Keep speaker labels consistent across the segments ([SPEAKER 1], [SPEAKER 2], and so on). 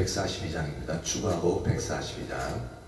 [SPEAKER 1] 142장입니다. 주가곡 142장.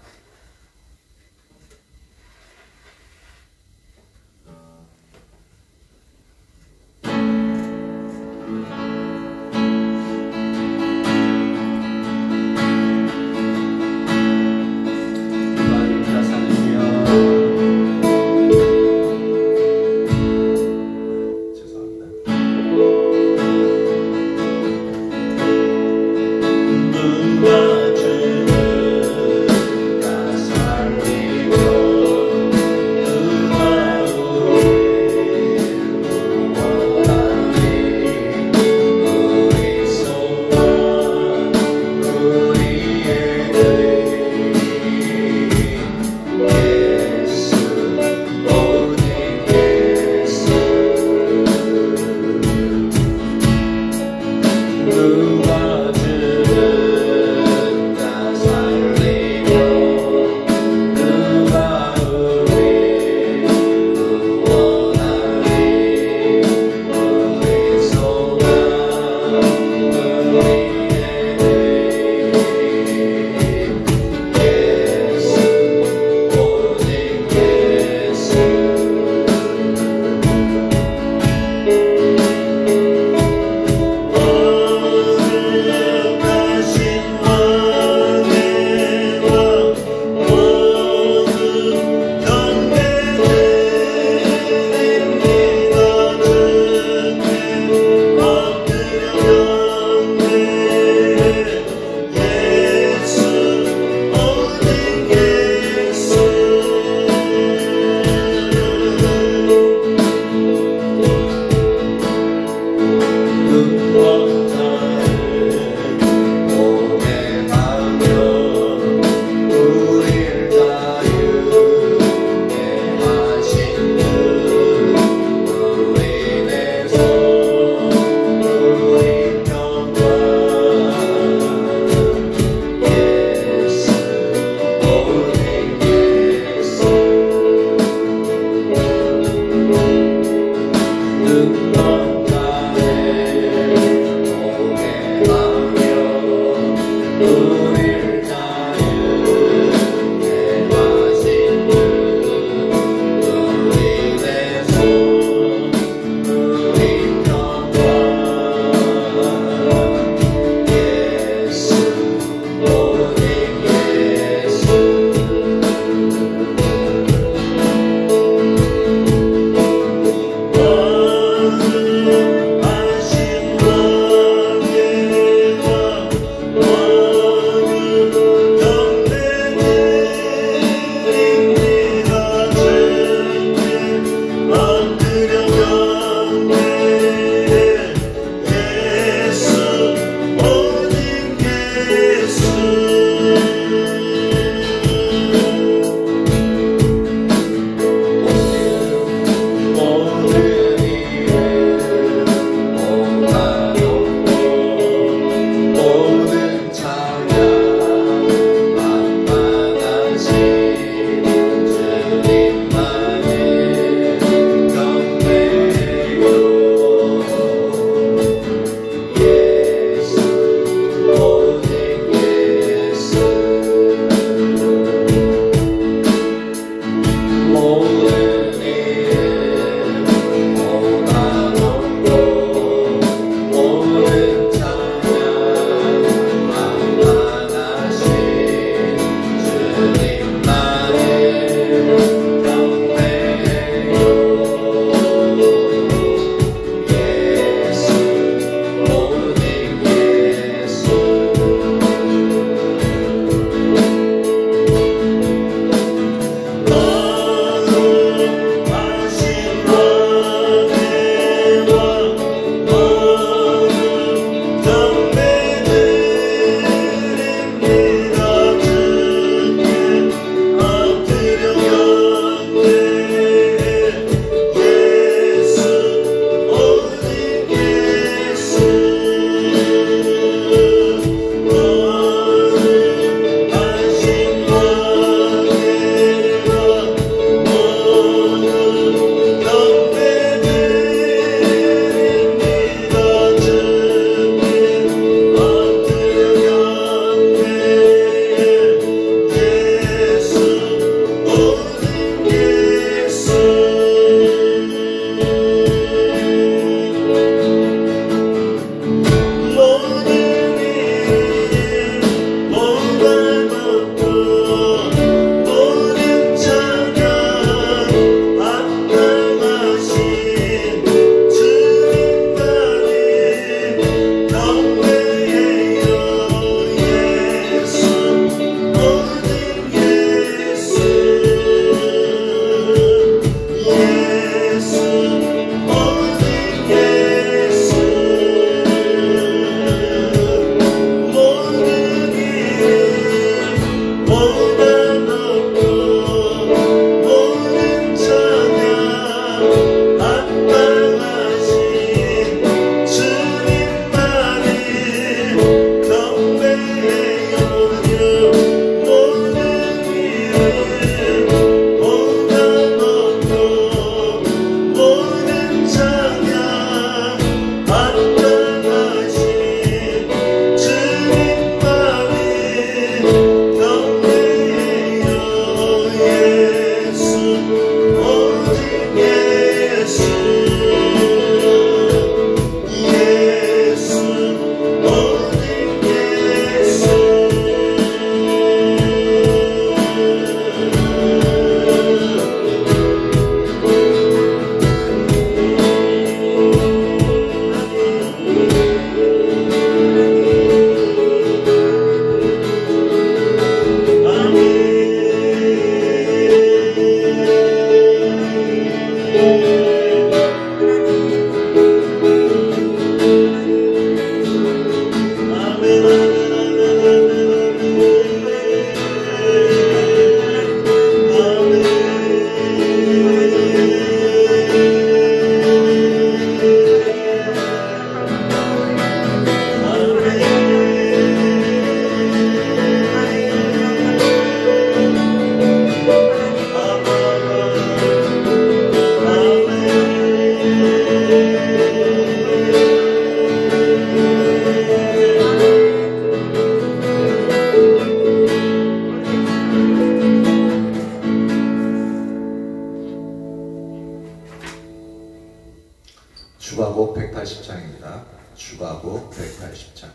[SPEAKER 1] 180장.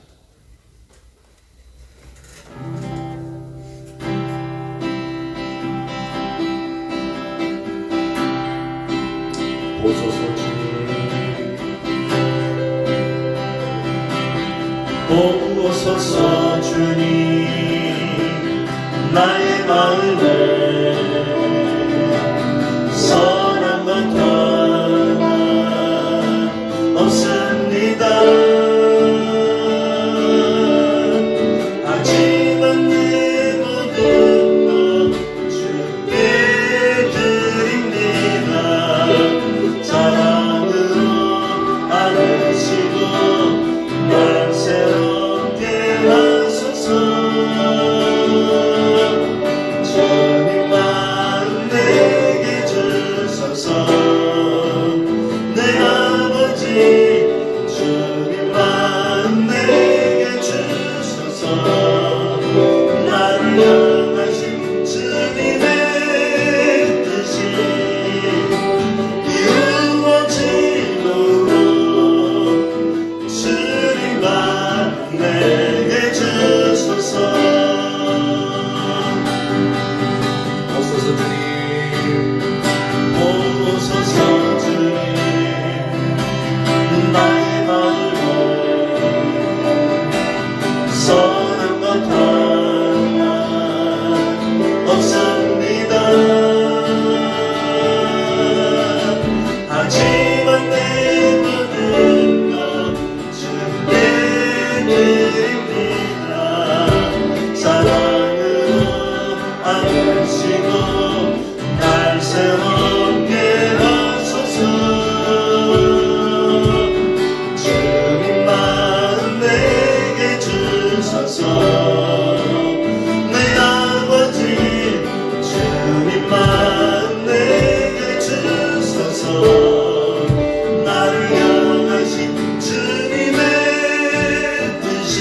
[SPEAKER 1] 보소서 주님, 보소서 주님, 나의 마음을 선한 것 하나 없습니다. 하지만 내 모든 것 주께 드립니다. 사랑으로 안으시고 날 새롭게 하소서. 주님 마음 내게 주소서. 내 아버지 주님 마음 내게 주소서. 나를 향하신 주님의 뜻이 이루어지도록 주님 마음 내게 주소서. 보소서 주님, 보소서 주님, 나의 마음을 선한 것 하나 없습니다. 하지만 내 모든 것 주께 드립니다. 사랑으로 안으시고 날 새롭게 하소서. 주님 마음 내게 주소서. 내 아버지 주님 마음 내게 주소서. 나를 향하신 주님의 뜻이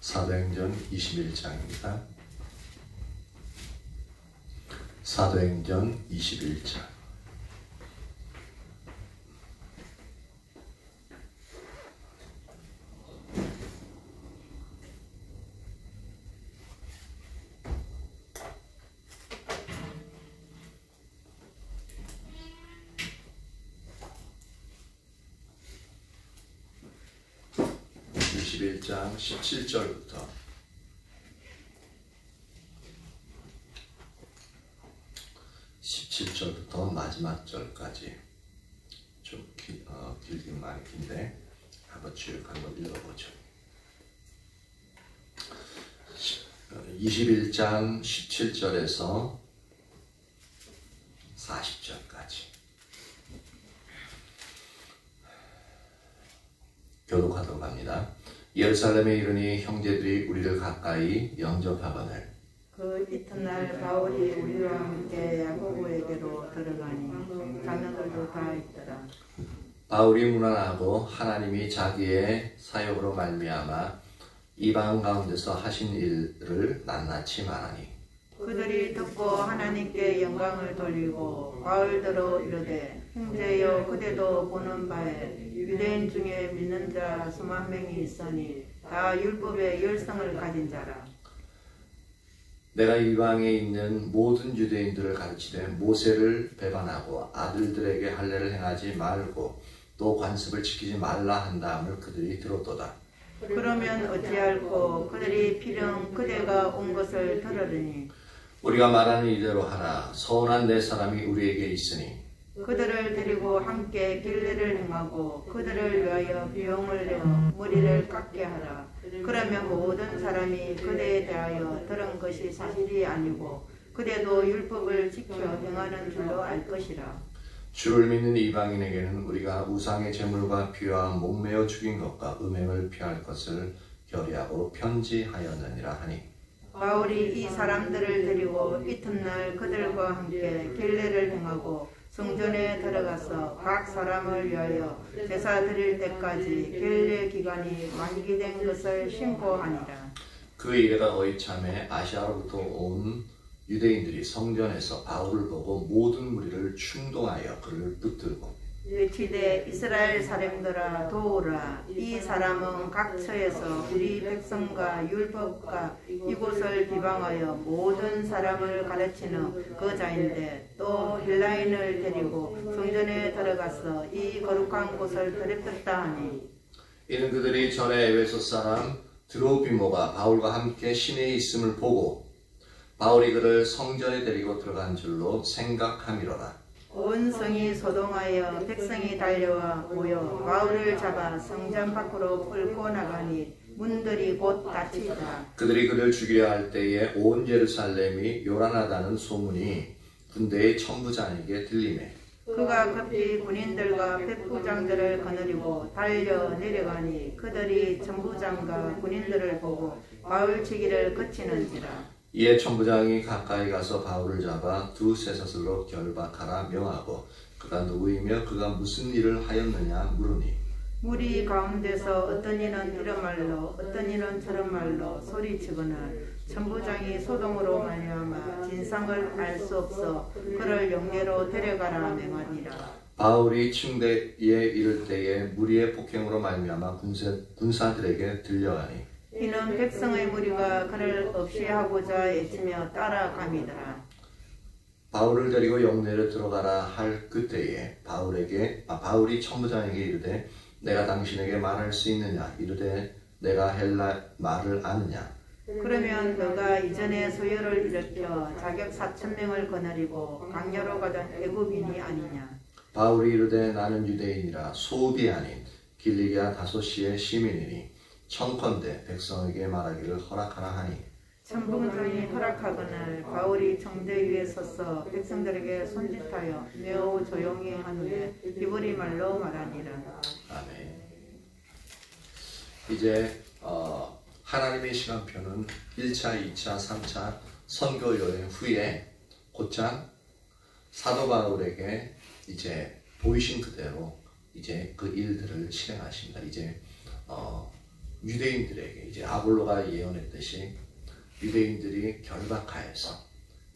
[SPEAKER 1] 사도행전 21장입니다. 사도행전 21장. (21장) 17절부터 17절부터 마지막 절까지 좀 길긴 많이 긴데 한번 쭉 한번 읽어보죠. 21장 17절에서 40절까지 교독하도록 합니다. 예루살렘에 이르니 형제들이 우리를 가까이 영접하거늘
[SPEAKER 2] 그 이튿날 바울이 우리와 함께 야고보에게로 들어가니 장로들도 다 있더라.
[SPEAKER 1] 바울이 문안하고 하나님이 자기의 사역으로 말미암아 이방 가운데서 하신 일을 낱낱이 말하니
[SPEAKER 2] 그들이 듣고 하나님께 영광을 돌리고 바울더러 이르되 형제여 그대도 보는 바에 유대인 중에 믿는 자 수만 명이 있으니 다 율법의 열성을 가진 자라.
[SPEAKER 1] 내가 이방에 있는 모든 유대인들을 가르치되 모세를 배반하고 아들들에게 할례를 행하지 말고 또 관습을 지키지 말라 한다함을 그들이 들었도다.
[SPEAKER 2] 그러면 어찌할꼬 그들이 필연 그대가 온 것을 들으리니
[SPEAKER 1] 우리가 말하는 이대로 하라. 서운한 네 사람이 우리에게 있으니
[SPEAKER 2] 그들을 데리고 함께 길례를 행하고 그들을 위하여 비용을 내어 머리를 깎게 하라. 그러면 모든 사람이 그대에 대하여 들은 것이 사실이 아니고 그대도 율법을 지켜 행하는 줄로 알 것이라.
[SPEAKER 1] 주를 믿는 이방인에게는 우리가 우상의 제물과 피와 목매어 죽인 것과 음행을 피할 것을 결의하고 편지하였느니라 하니
[SPEAKER 2] 바울이 이 사람들을 데리고 이튿날 그들과 함께 길례를 행하고 성전에 들어가서 각 사람을 위하여 제사 드릴 때까지 길례 기간이 만기된 것을 신고하니라.
[SPEAKER 1] 그 일에가 어이참에 아시아로부터 온 유대인들이 성전에서 바울을 보고 모든 무리를 충동하여 그를 붙들고
[SPEAKER 2] 외치되 이스라엘 사람들아 도우라. 이 사람은 각처에서 우리 백성과 율법과 이곳을 비방하여 모든 사람을 가르치는 그 자인데 또 헬라인을 데리고 성전에 들어가서 이 거룩한 곳을 들였다 하니
[SPEAKER 1] 이는 그들이 전에 에베소 사람 드로비모가 바울과 함께 시내에 있음을 보고 바울이 그를 성전에 데리고 들어간 줄로 생각함이로라.
[SPEAKER 2] 온 성이 소동하여 백성이 달려와 모여 바울을 잡아 성전 밖으로 끌고 나가니 문들이 곧 닫히더라.
[SPEAKER 1] 그들이 그를 죽이려 할 때에 온 예루살렘이 요란하다는 소문이 군대의 천부장에게 들리매
[SPEAKER 2] 그가 급히 군인들과 백부장들을 거느리고 달려 내려가니 그들이 천부장과 군인들을 보고 바울 치기를 그치는지라.
[SPEAKER 1] 이에 천부장이 가까이 가서 바울을 잡아 두 쇠사슬로 결박하라 명하고 그가 누구이며 그가 무슨 일을 하였느냐 물으니
[SPEAKER 2] 무리 가운데서 어떤 이는 이런 말로 어떤 이는 저런 말로 소리치거늘 천부장이 소동으로 말미암아 진상을 알 수 없어 그를 영계로 데려가라 명하니라.
[SPEAKER 1] 바울이 층대에 이를 때에 무리의 폭행으로 말미암아 군사들에게 들려가니
[SPEAKER 2] 이는 백성의 무리가 그를 없이 하고자 애치며 따라감이더라.
[SPEAKER 1] 바울을 데리고 영내로 들어가라 할 그때에 바울이 천부장에게 이르되 내가 당신에게 말할 수 있느냐 이르되 내가 헬라 말을 아느냐
[SPEAKER 2] 그러면 너가 이전에 소요를 일으켜 자격 4,000명을 거느리고 강요로 가던 애굽인이 아니냐.
[SPEAKER 1] 바울이 이르되 나는 유대인이라 소읍이 아닌 길리기아 다소시의 시민이니 청컨대 백성에게 말하기를 허락하라 하니
[SPEAKER 2] 천부장이 허락하거늘 바울이 정대 위에 서서 백성들에게 손짓하여 매우 조용히 한 후에 히브리 말로 말하니라.
[SPEAKER 1] 아멘. 이제 하나님의 시간표는 1차, 2차, 3차 선교 여행 후에 곧장 사도 바울에게 이제 보이신 그대로 이제 그 일들을 실행하십니다. 이제 유대인들에게 이제 아볼로가 예언했듯이 유대인들이 결박하여서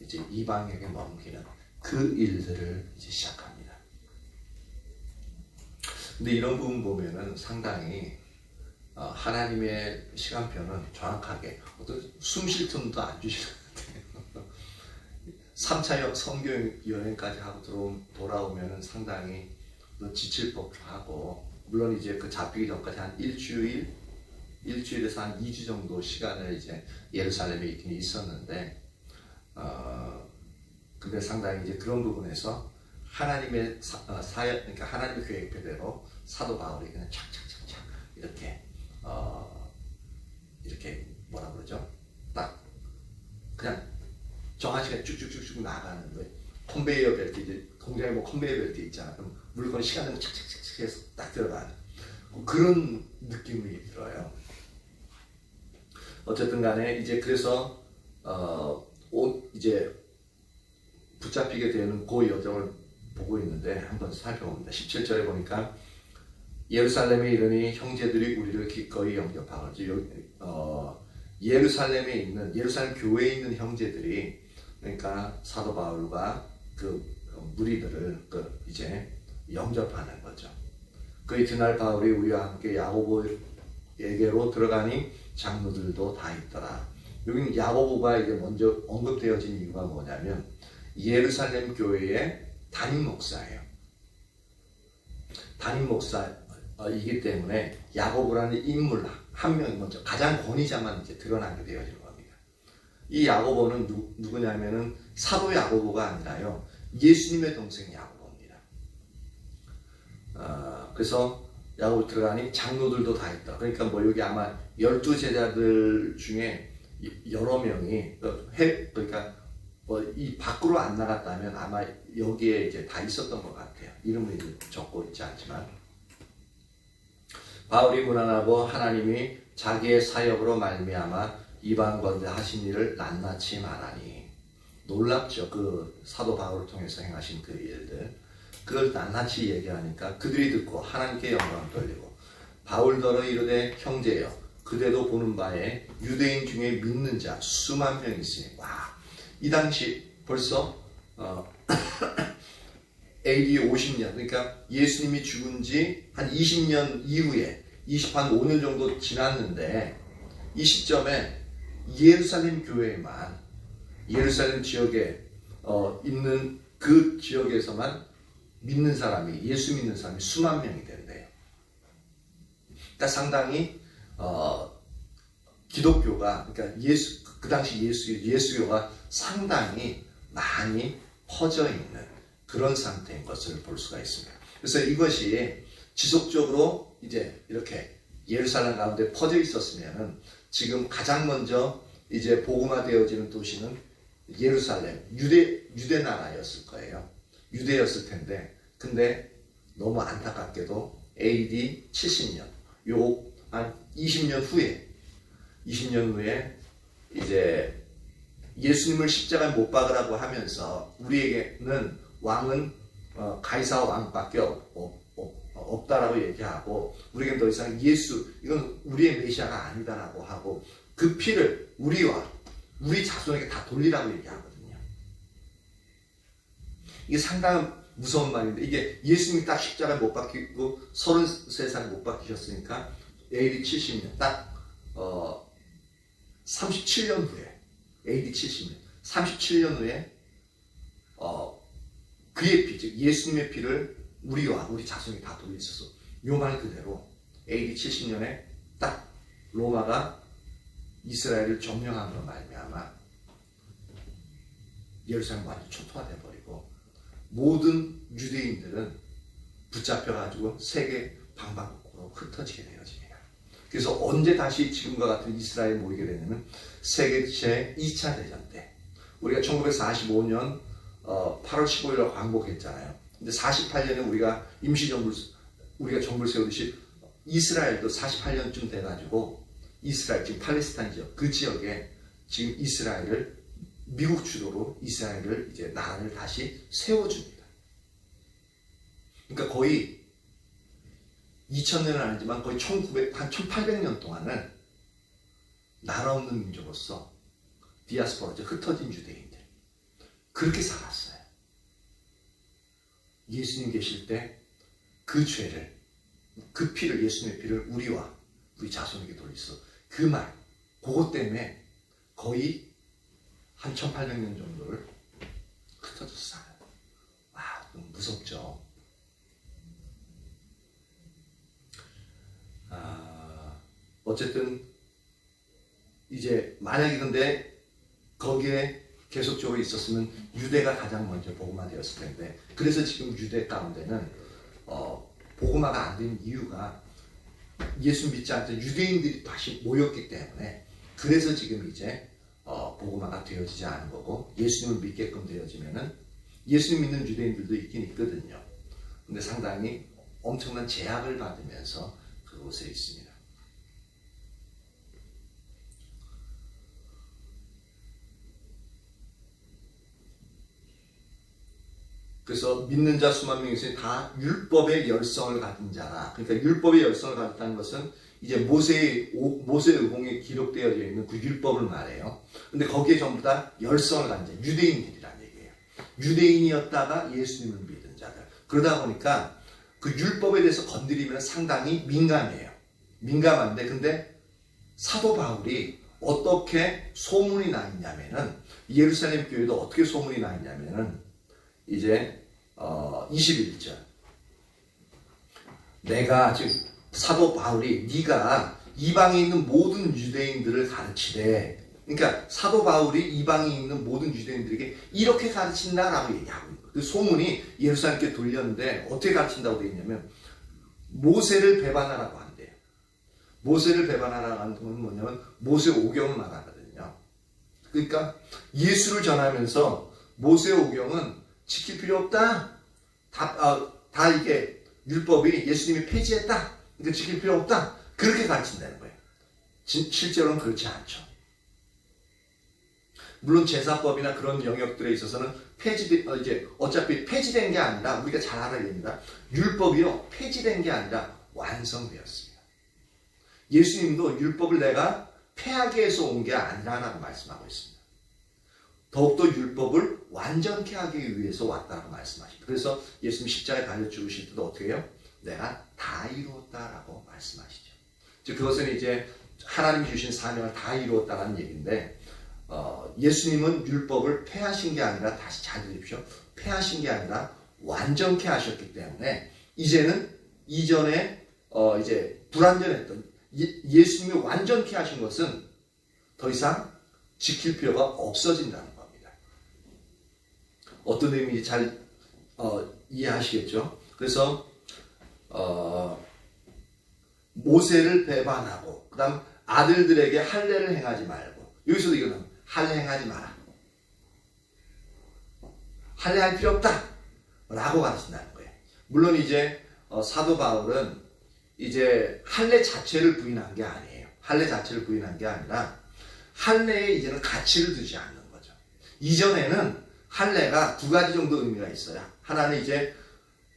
[SPEAKER 1] 이제 이방에게 넘기는 그 일들을 이제 시작합니다. 근데 이런 부분 보면은 상당히 하나님의 시간표는 정확하게 어떤 숨 쉴 틈도 안 주시는 것 같아요. 3차 선교 여행까지 하고 돌아오면은 상당히 지칠 법도 하고, 물론 이제 그 잡히기 전까지 한 일주일에서 한 2주 정도 시간을 이제 예루살렘에 있긴 있었는데, 근데 상당히 이제 그런 부분에서 하나님의 그러니까 하나님의 계획대로 사도 바울이 그냥 착착착착 이렇게 뭐라 그러죠? 딱 그냥 정한 시간 쭉쭉쭉쭉 나가는 거예요. 컨베이어 벨트, 이제 공장에 뭐 컨베이어 벨트 있잖아. 그럼 물건 시간을 착착착착 해서 딱 들어가는 그런 느낌이 들어요. 어쨌든 간에 이제 그래서 이제 붙잡히게 되는 그 여정을 보고 있는데 한번 살펴봅니다. 17절에 보니까 예루살렘에 이르니 형제들이 우리를 기꺼이 영접하거든요. 예루살렘에 있는 예루살렘 교회에 있는 형제들이, 그러니까 사도 바울과 그 무리들을 이제 영접하는 거죠. 그 이튿날 바울이 우리와 함께 야고보에게로 들어가니 장로들도 다 있더라. 여기는 야고보가 이제 먼저 언급되어진 이유가 뭐냐면 예루살렘 교회의 담임 목사예요. 담임 목사이기 때문에 야고보라는 인물 한 명이 먼저 가장 권위자만 이제 드러나게 되어지는 겁니다. 이 야고보는 누구냐면은 사도 야고보가 아니라요, 예수님의 동생 야고보입니다. 그래서 야고보 들어가니 장로들도 다 있다. 그러니까 뭐 여기 아마 12제자들 중에 여러 명이 그러니까 뭐 이 밖으로 안 나갔다면 아마 여기에 이제 다 있었던 것 같아요. 이름을 적고 있지 않지만. 바울이 무난하고 하나님이 자기의 사역으로 말미암아 이방권대 하신 일을 낱낱이 말하니, 놀랍죠. 그 사도 바울을 통해서 행하신 그 일들, 그걸 낱낱이 얘기하니까 그들이 듣고 하나님께 영광을 돌리고, 바울더러 이르되 형제여 그대도 보는 바에 유대인 중에 믿는 자 수만 명 있으니, 와, 이 당시 벌써 AD 50년, 그러니까 예수님이 죽은 지 한 20년 이후에 25년 정도 지났는데, 이 시점에 예루살렘 교회만, 예루살렘 지역에 있는 그 지역에서만 믿는 사람이, 예수 믿는 사람이 수만 명이 된대요. 그러니까 상당히 기독교가, 그러니까 그 당시 예수교가 상당히 많이 퍼져 있는 그런 상태인 것을 볼 수가 있습니다. 그래서 이것이 지속적으로 이제 이렇게 예루살렘 가운데 퍼져 있었으면은 지금 가장 먼저 이제 복음화되어지는 도시는 예루살렘, 유대 나라였을 거예요. 유대였을 텐데, 근데 너무 안타깝게도 AD 70년, 요 한 20년 후에 이제 예수님을 십자가에 못 박으라고 하면서 우리에게는 왕은 가이사 왕밖에 없다라고 얘기하고, 우리에게 더 이상 이건 우리의 메시아가 아니다라고 하고, 그 피를 우리와 우리 자손에게 다 돌리라고 얘기하거든요. 이게 상당히 무서운 말인데, 이게 예수님이 딱 십자가에 못 박히고 33살에 못 박히셨으니까 AD 70년 딱 37년 후에, AD 70년 37년 후에 그의 피, 즉 예수님의 피를 우리와 우리 자손이 다 돌릴 수 있었어. 요 말 그대로 AD 70년에 딱 로마가 이스라엘을 점령함으로 말미암아 예루살렘 완전 초토화돼 버리고, 모든 유대인들은 붙잡혀가지고 세계 방방곡곡으로 흩어지게 되어집니다. 그래서 언제 다시 지금과 같은 이스라엘에 모이게 되냐면 세계 제2차 대전 때, 우리가 1945년 8월 15일에 광복했잖아요. 근데 48년에 우리가 정부를 세우듯이 이스라엘도 48년쯤 돼가지고, 이스라엘, 지금 팔레스타인 지역, 그 지역에 지금 미국 주도로 이스라엘을 이제 나라를 다시 세워줍니다. 그러니까 거의 2000년은 아니지만 거의 한 1800년 동안은 나라 없는 민족으로서 디아스포라죠. 흩어진 유대인들. 그렇게 살았어요. 예수님 계실 때 그 죄를, 그 피를, 예수님의 피를 우리와 우리 자손에게 돌렸어. 그 말, 그것 때문에 거의 한 1800년 정도를 흩어져서 살아요. 와, 너무 무섭죠. 어쨌든 이제 만약에 근데 거기에 계속적으로 있었으면 유대가 가장 먼저 복음화되었을 텐데, 그래서 지금 유대 가운데는 복음화가 안 된 이유가 예수 믿지 않던 유대인들이 다시 모였기 때문에, 그래서 지금 이제 복음화가 되어지지 않은 거고, 예수님을 믿게끔 되어지면은 예수님 믿는 유대인들도 있긴 있거든요. 근데 상당히 엄청난 제약을 받으면서 그곳에 있습니다. 그래서 믿는 자 수만 명이 다 율법의 열성을 가진 자라. 그러니까 율법의 열성을 가졌다는 것은 이제 모세의 의공에 기록되어 있는 그 율법을 말해요. 근데 거기에 전부 다 열성을 가진 자, 유대인들이란 얘기예요. 유대인이었다가 예수님을 믿은 자들. 그러다 보니까 그 율법에 대해서 건드리면 상당히 민감해요. 민감한데, 근데 사도 바울이 어떻게 소문이 나 있냐면은, 예루살렘 교회도 어떻게 소문이 나 있냐면은, 이제 21절, 내가 지금 사도 바울이 네가 이방에 있는 모든 유대인들을 가르치되, 그러니까 사도 바울이 이방에 있는 모든 유대인들에게 이렇게 가르친다라고 얘기하고 있는 거예요. 그 소문이 예루살렘께 돌렸는데 어떻게 가르친다고 되어 있냐면 모세를 배반하라고 한대요. 모세를 배반하라고 하는 건 뭐냐면 모세 오경을 말하거든요. 그러니까 예수를 전하면서 모세 오경은 지킬 필요 없다. 다 이게 율법이 예수님이 폐지했다. 그러니까 지킬 필요 없다. 그렇게 가르친다는 거예요. 실제로는 그렇지 않죠. 물론 제사법이나 그런 영역들에 있어서는 이제 어차피 폐지된 게 아니라, 우리가 잘 알아야 됩니다. 율법이요, 폐지된 게 아니라 완성되었습니다. 예수님도 율법을 내가 폐하기 위해서 온 게 아니라라고 말씀하고 있습니다. 더욱더 율법을 완전케 하기 위해서 왔다고 말씀하십니다. 그래서 예수님 십자가에 달려 죽으실 때도 어떻게 해요? 내가 다 이루었다라고 말씀하시죠. 즉 그것은 이제 하나님이 주신 사명을 다 이루었다는 얘기인데, 예수님은 율법을 폐하신 게 아니라, 다시 잘 들으십시오, 폐하신 게 아니라 완전케 하셨기 때문에 이제는 이전에 이제 불완전했던 예수님이 완전케 하신 것은 더 이상 지킬 필요가 없어진다는 겁니다. 어떤 의미인지 잘 이해하시겠죠? 그래서 모세를 배반하고, 그 다음 아들들에게 할례를 행하지 말고, 여기서도 이거는 할례 행하지 마라. 할례할 필요 없다 라고 가르친다는 거예요. 물론 이제 사도 바울은 이제 할례 자체를 부인한 게 아니에요. 할례 자체를 부인한 게 아니라 할례에 이제는 가치를 두지 않는 거죠. 이전에는 할례가 두 가지 정도 의미가 있어요. 하나는 이제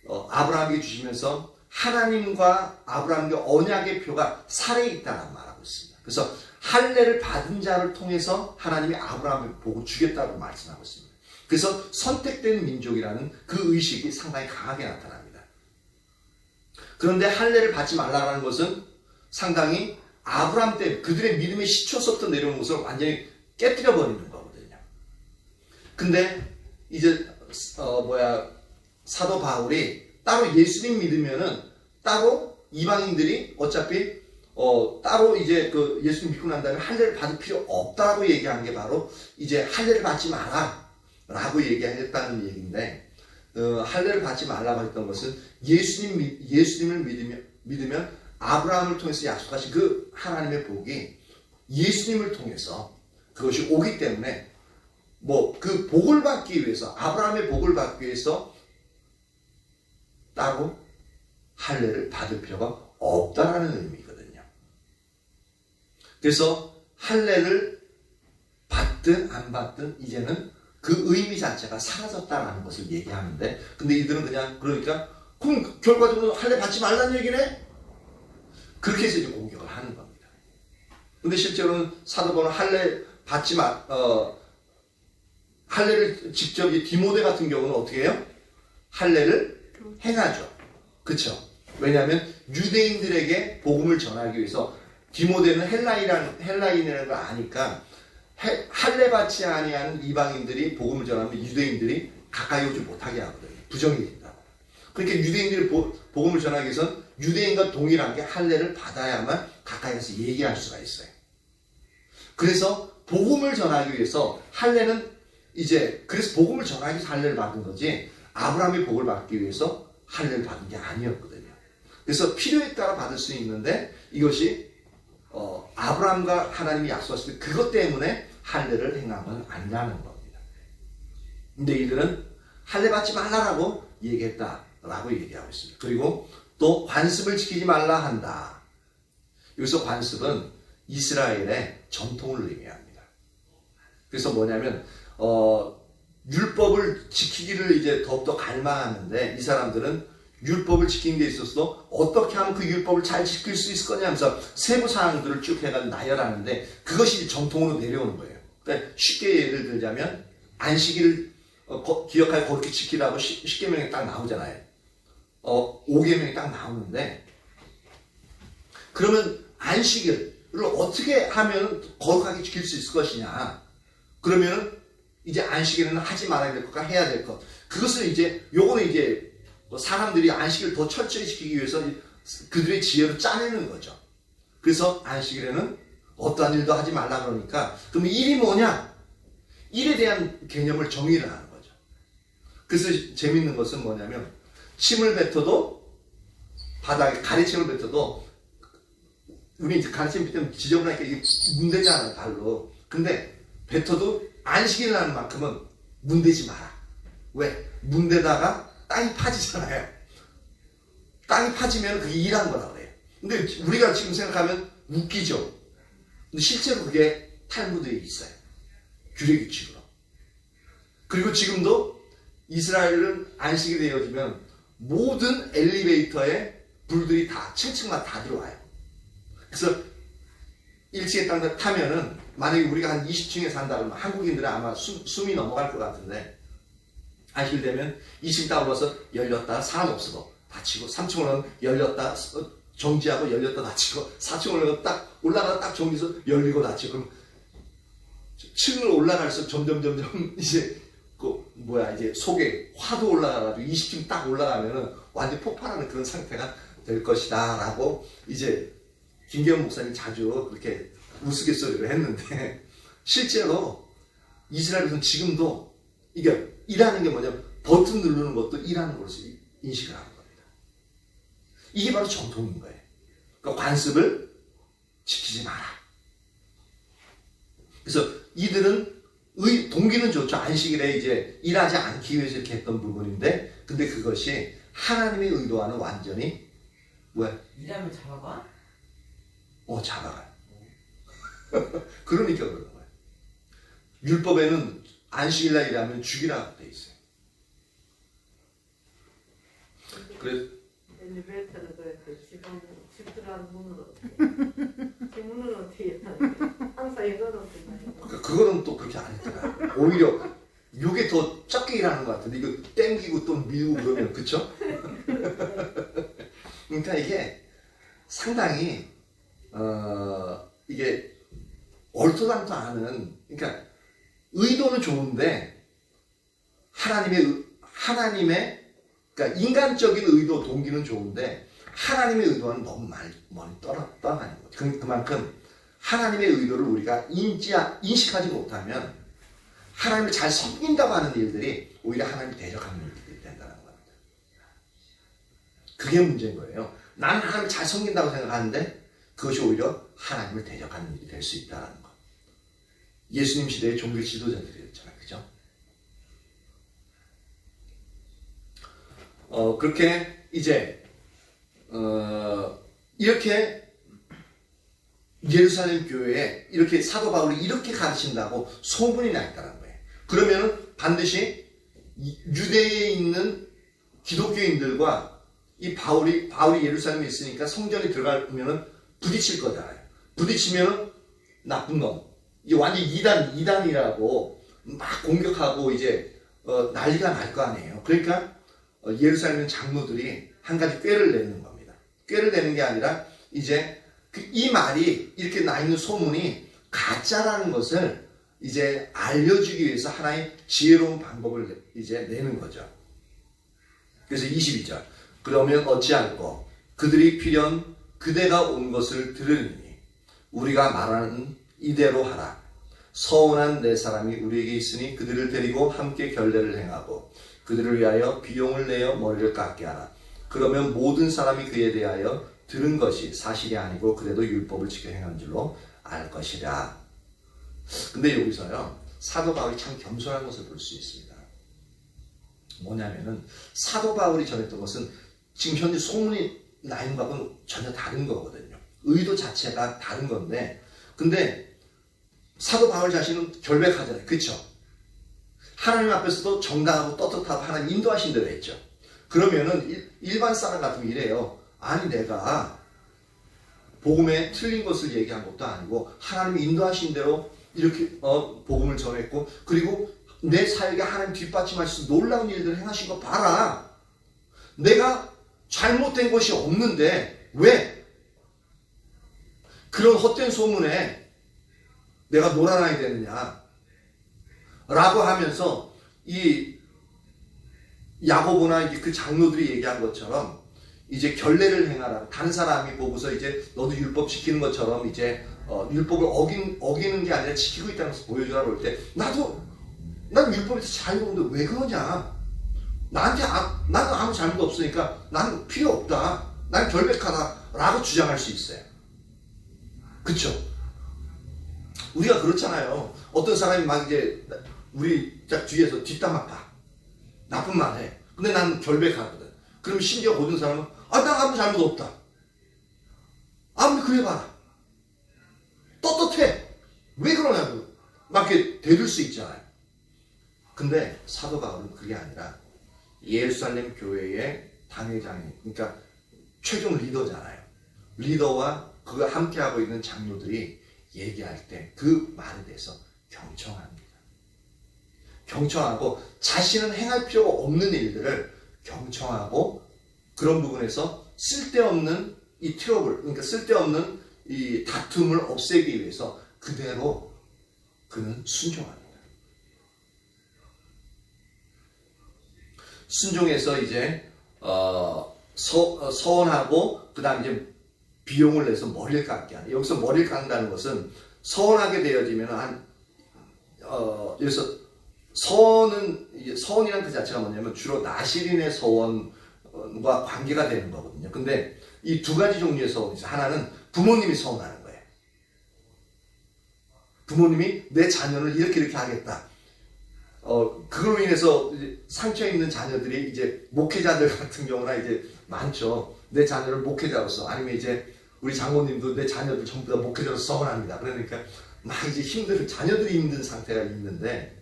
[SPEAKER 1] 아브라함에게 주시면서 하나님과 아브라함의 언약의 표가 살에 있다는 말하고 있습니다. 그래서 할례를 받은 자를 통해서 하나님이 아브라함을 보고 주겠다고 말씀하고 있습니다. 그래서 선택된 민족이라는 그 의식이 상당히 강하게 나타납니다. 그런데 할례를 받지 말라는 것은 상당히 아브라함 때 그들의 믿음의 시초서부터 내려오는 것을 완전히 깨뜨려 버리는 거거든요. 근데 이제 사도 바울이 따로 예수님 믿으면은 따로 이방인들이 어차피 따로 이제 그 예수님 믿고 난 다음에 할례를 받을 필요 없다고 얘기한 게 바로 이제 할례를 받지 마라 라고 얘기했다는 얘기인데, 할례를 받지 말라고 했던 것은 예수님을 믿으면 아브라함을 통해서 약속하신 그 하나님의 복이 예수님을 통해서 그것이 오기 때문에, 그 복을 받기 위해서, 아브라함의 복을 받기 위해서 따로 할례를 받을 필요가 없다라는 의미거든요. 그래서 할례를 받든 안 받든 이제는 그 의미 자체가 사라졌다라는 것을 얘기하는데, 근데 이들은 그냥 그러니까 그럼 결과적으로 할례 받지 말라는 얘기네? 그렇게 해서 이제 공격을 하는 겁니다. 근데 실제로는 사도 바울은 할례를 직접 이 디모데 같은 경우는 어떻게 해요? 할례를 행하죠. 그쵸? 왜냐하면 유대인들에게 복음을 전하기 위해서 디모데는 헬라인이라는 걸 아니까 할례 받지 아니하는 이방인들이 복음을 전하면 유대인들이 가까이 오지 못하게 하거든요. 부정이 된다고. 그러니까 유대인들이 복음을 전하기 위해서는 유대인과 동일하게 할례를 받아야만 가까이 가서 얘기할 수가 있어요. 그래서 복음을 전하기 위해서 할례는 그래서 복음을 전하기 위해서 할례를 받은 거지 아브라함의 복을 받기 위해서 할례를 받은 게 아니었거든요. 그래서 필요에 따라 받을 수 있는데 이것이 아브라함과 하나님이 약속하실 때 그것 때문에 할례를 행한 건 아니라는 겁니다. 근데 이들은 할례 받지 말라라고 얘기했다라고 얘기하고 있습니다. 그리고 또 관습을 지키지 말라 한다. 여기서 관습은 이스라엘의 전통을 의미합니다. 그래서 뭐냐면 율법을 지키기를 이제 더욱더 갈망하는데 이 사람들은 율법을 지키는 데 있어서 어떻게 하면 그 율법을 잘 지킬 수 있을 거냐 하면서 세부 사항들을 쭉 해가지고 나열하는데 그것이 전통으로 내려오는 거예요. 그러니까 쉽게 예를 들자면 안식일을 기억하여 거룩히 지키라고 10계명이 딱 나오잖아요. 5계명이 딱 나오는데 그러면 안식일을 어떻게 하면 거룩하게 지킬 수 있을 것이냐. 그러면 이제 안식일에는 하지 말아야 될 것과 해야 될 것. 그것을 요거는 이제 사람들이 안식일을 더 철저히 지키기 위해서 그들의 지혜로 짜내는 거죠. 그래서 안식일에는 어떠한 일도 하지 말라 그러니까 그럼 일이 뭐냐? 일에 대한 개념을 정의를 하는 거죠. 그래서 재밌는 것은 뭐냐면 침을 뱉어도 바닥에 가래침을 뱉어도 우리 이제 가래침 뱉으면 지저분하니까 이게 문대잖아요, 발로. 근데 뱉어도 안식일 나는 만큼은 문대지 마라. 왜? 문대다가 땅이 파지잖아요. 땅이 파지면 그게 일한 거라고 그래요. 근데 우리가 지금 생각하면 웃기죠. 근데 실제로 그게 탈무드에 있어요. 규례규칙으로. 그리고 지금도 이스라엘은 안식일이 되어지면 모든 엘리베이터에 불들이 다 층층마다 다 들어와요. 그래서 1층에 딱 타면은 만약에 우리가 한 20층에 산다 그러면 한국인들은 아마 숨이 넘어갈 것 같은데 안식일 되면 2층 딱 올라서 열렸다 사람 없어도 닫히고 3층 올라가면 열렸다 정지하고 열렸다 닫히고 4층 올라가면 딱 올라가다 딱 정지해서 열리고 닫히고 그럼 층을 올라갈수록 점점 이제 이제 속에 화도 올라가가지고 20층 딱 올라가면은 완전 폭발하는 그런 상태가 될 것이다 라고 이제 김계원 목사님이 자주 그렇게 우스갯소리를 했는데 실제로 이스라엘에서는 지금도 이게 일하는 게 뭐냐면 버튼 누르는 것도 일하는 것으로 인식을 하는 겁니다. 이게 바로 전통인 거예요. 그러니까 관습을 지키지 마라. 그래서 이들은 동기는 좋죠. 안식일에 이제 일하지 않기 위해서 이렇게 했던 부분인데 근데 그것이 하나님의 의도와는 완전히
[SPEAKER 3] 일하면 잡아가?
[SPEAKER 1] 잡아가요. 그러니까 그런 거예요. 율법에는 안식일날 일하면 죽이라고 돼 있어요. 그래서
[SPEAKER 4] 엘리베이터는 그랬대. 집 들어가는 문은 어떻게? 집 문은 어떻게? 항상 이거는 어떻게?
[SPEAKER 1] 그거는 또 그렇게 안 했잖아요. 오히려 이게 더 적게 일하는 것 같은데 이거 땡기고 또 미우고 그러면 그쵸? 그러니까 이게 상당히 이게 얼토당토 않은 그러니까 의도는 좋은데 하나님의 그러니까 인간적인 의도 동기는 좋은데 하나님의 의도와는 너무 멀리 떠나는 거죠. 그만큼 하나님의 의도를 우리가 인식하지 못하면 하나님을 잘 섬긴다고 하는 일들이 오히려 하나님을 대적하는 일들이 된다는 겁니다. 그게 문제인 거예요. 나는 하나님을 잘 섬긴다고 생각하는데 그것이 오히려 하나님을 대적하는 일이 될 수 있다는 것. 예수님 시대의 종교 지도자들이었잖아요. 그죠? 그렇게 이제 이렇게 예루살렘 교회에 이렇게 사도 바울이 이렇게 가르친다고 소문이 나 있다는 거예요. 그러면은 반드시 유대에 있는 기독교인들과 이 바울이 예루살렘에 있으니까 성전에 들어가면은 부딪힐 거잖아요. 부딪히면은 나쁜 놈, 이 완전 이단이라고 막 공격하고 이제 난리가 날 거 아니에요. 그러니까 예루살렘 장로들이 한 가지 꾀를 내는 겁니다. 꾀를 내는 게 아니라 이제 이 말이 이렇게 나 있는 소문이 가짜라는 것을 이제 알려주기 위해서 하나의 지혜로운 방법을 이제 내는 거죠. 그래서 22절. 그러면 어찌할꼬 그들이 필연 그대가 온 것을 들으니 우리가 말하는 이대로 하라. 서운한 네 사람이 우리에게 있으니 그들을 데리고 함께 결례를 행하고 그들을 위하여 비용을 내어 머리를 깎게 하라. 그러면 모든 사람이 그에 대하여 들은 것이 사실이 아니고 그래도 율법을 지켜 행한 줄로 알 것이라. 근데 여기서요, 사도 바울이 참 겸손한 것을 볼 수 있습니다. 뭐냐면은 사도 바울이 전했던 것은 지금 현재 소문이 나 있는 것하고는 전혀 다른 거거든요. 의도 자체가 다른 건데, 근데 사도 바울 자신은 결백하잖아요. 그렇죠? 하나님 앞에서도 정당하고 떳떳하고 하나님 인도하신 대로 했죠. 그러면은 일반 사람 같으면 이래요. 아니 내가 복음에 틀린 것을 얘기한 것도 아니고 하나님이 인도하신 대로 이렇게 복음을 전했고, 그리고 내 사역에 하나님 뒷받침하셔서 놀라운 일들을 행하신 거 봐라. 내가 잘못된 것이 없는데 왜 그런 헛된 소문에 내가 놀아나야 되느냐 라고 하면서 이 야고보나 그 장로들이 얘기한 것처럼 이제 결례를 행하라. 다른 사람이 보고서 이제 너도 율법 지키는 것처럼 이제 율법을 어기는 게 아니라 지키고 있다는 것을 보여주라 그럴 때 난 율법에서 자유로운데 왜 그러냐? 나는 아무 잘못 없으니까 난 필요 없다. 난 결백하다. 라고 주장할 수 있어요. 그쵸? 우리가 그렇잖아요. 어떤 사람이 막 이제 우리 딱 뒤에서 뒷담 아파. 나쁜 말 해. 근데 난 결백하거든. 그러면 심지어 모든 사람은 난 아무 잘못 없다. 아무리 그래 봐라. 떳떳해. 왜 그러냐고. 막 이렇게 대들 수 있잖아요. 근데 사도 바울은 그게 아니라 예루살렘 교회의 당회장이, 그러니까 최종 리더잖아요. 리더와 그가 함께하고 있는 장로들이 얘기할 때 그 말에 대해서 경청합니다. 경청하고 자신은 행할 필요가 없는 일들을 경청하고 그런 부분에서 쓸데없는 이 트러블, 그러니까 쓸데없는 이 다툼을 없애기 위해서 그대로 그는 순종합니다. 순종해서 이제 서원하고 그 다음 이제 비용을 내서 머리를 깎게 하는. 여기서 머리를 깎는다는 것은 서원하게 되어지면 여기서 서원이란 그 자체가 뭐냐면 주로 나시린의 서원과 관계가 되는 거거든요. 근데 이 두 가지 종류의 서원이 있어요. 하나는 부모님이 서원하는 거예요. 부모님이 내 자녀를 이렇게 하겠다. 그걸로 인해서 상처 있는 자녀들이 이제 목회자들 같은 경우나 이제 많죠. 내 자녀를 목회자로서, 아니면 이제 우리 장모님도 내 자녀들 전부 다 목회자로서 서원합니다. 그러니까 막 이제 자녀들이 힘든 상태가 있는데,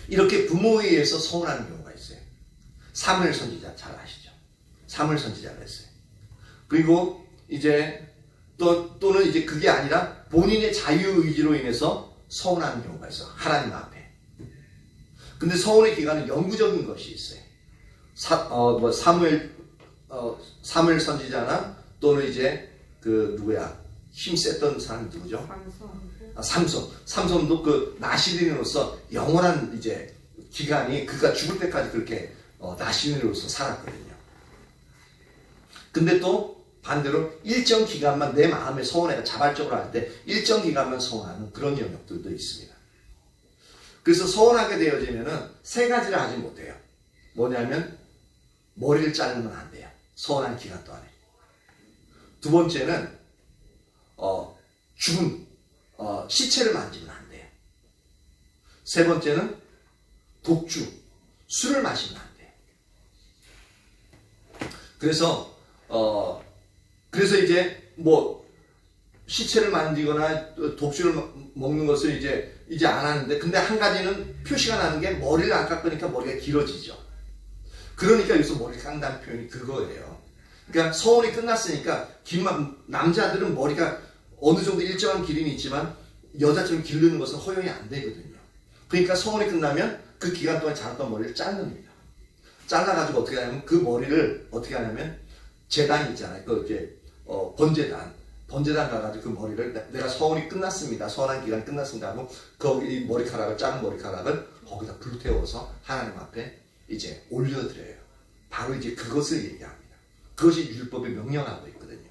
[SPEAKER 1] 이렇게 부모에 의해서 서운하는 경우가 있어요. 사무엘 선지자 잘 아시죠? 사무엘 선지자가 했어요. 그리고 이제 또는 이제 그게 아니라 본인의 자유의지로 인해서 서운하는 경우가 있어. 하나님 앞에. 근데 서운의 기간은 영구적인 것이 있어요. 사무엘 선지자나 또는 이제 힘셌던 사람이 누구죠? 삼손도 그 나시린으로서 영원한 이제 기간이, 그가 죽을 때까지 그렇게 나시린으로서 살았거든요. 근데 또 반대로 일정 기간만 내 마음에 서운해가 자발적으로 할 때 일정 기간만 서운하는 그런 영역들도 있습니다. 그래서 서운하게 되어지면은 세 가지를 하지 못해요. 뭐냐면 머리를 자르면 안 돼요. 서운한 기간 동안에. 두 번째는 죽은 시체를 만지면 안 돼요. 세 번째는 독주, 술을 마시면 안 돼요. 그래서 이제 시체를 만지거나 독주를 먹는 것을 이제 안 하는데, 근데 한 가지는 표시가 나는 게 머리를 안 깎으니까 머리가 길어지죠. 그러니까 여기서 머리 깎는다는 표현이 그거예요. 그러니까 서원이 끝났으니까 남자들은 머리가 어느 정도 일정한 길이는 있지만 여자처럼 기르는 것은 허용이 안 되거든요. 그러니까 서원이 끝나면 그 기간 동안 자랐던 머리를 자릅니다. 잘라가지고 어떻게 하냐면 그 머리를 어떻게 하냐면 제단이 있잖아요. 그 이제 번제단 가가지고 그 머리를 내가 서원이 끝났습니다. 서원한 기간 끝났습니다 하고 거기 머리카락을 작은 머리카락을 거기다 불태워서 하나님 앞에 이제 올려드려요. 바로 이제 그것을 얘기합니다. 그것이 율법에 명령하고 있거든요.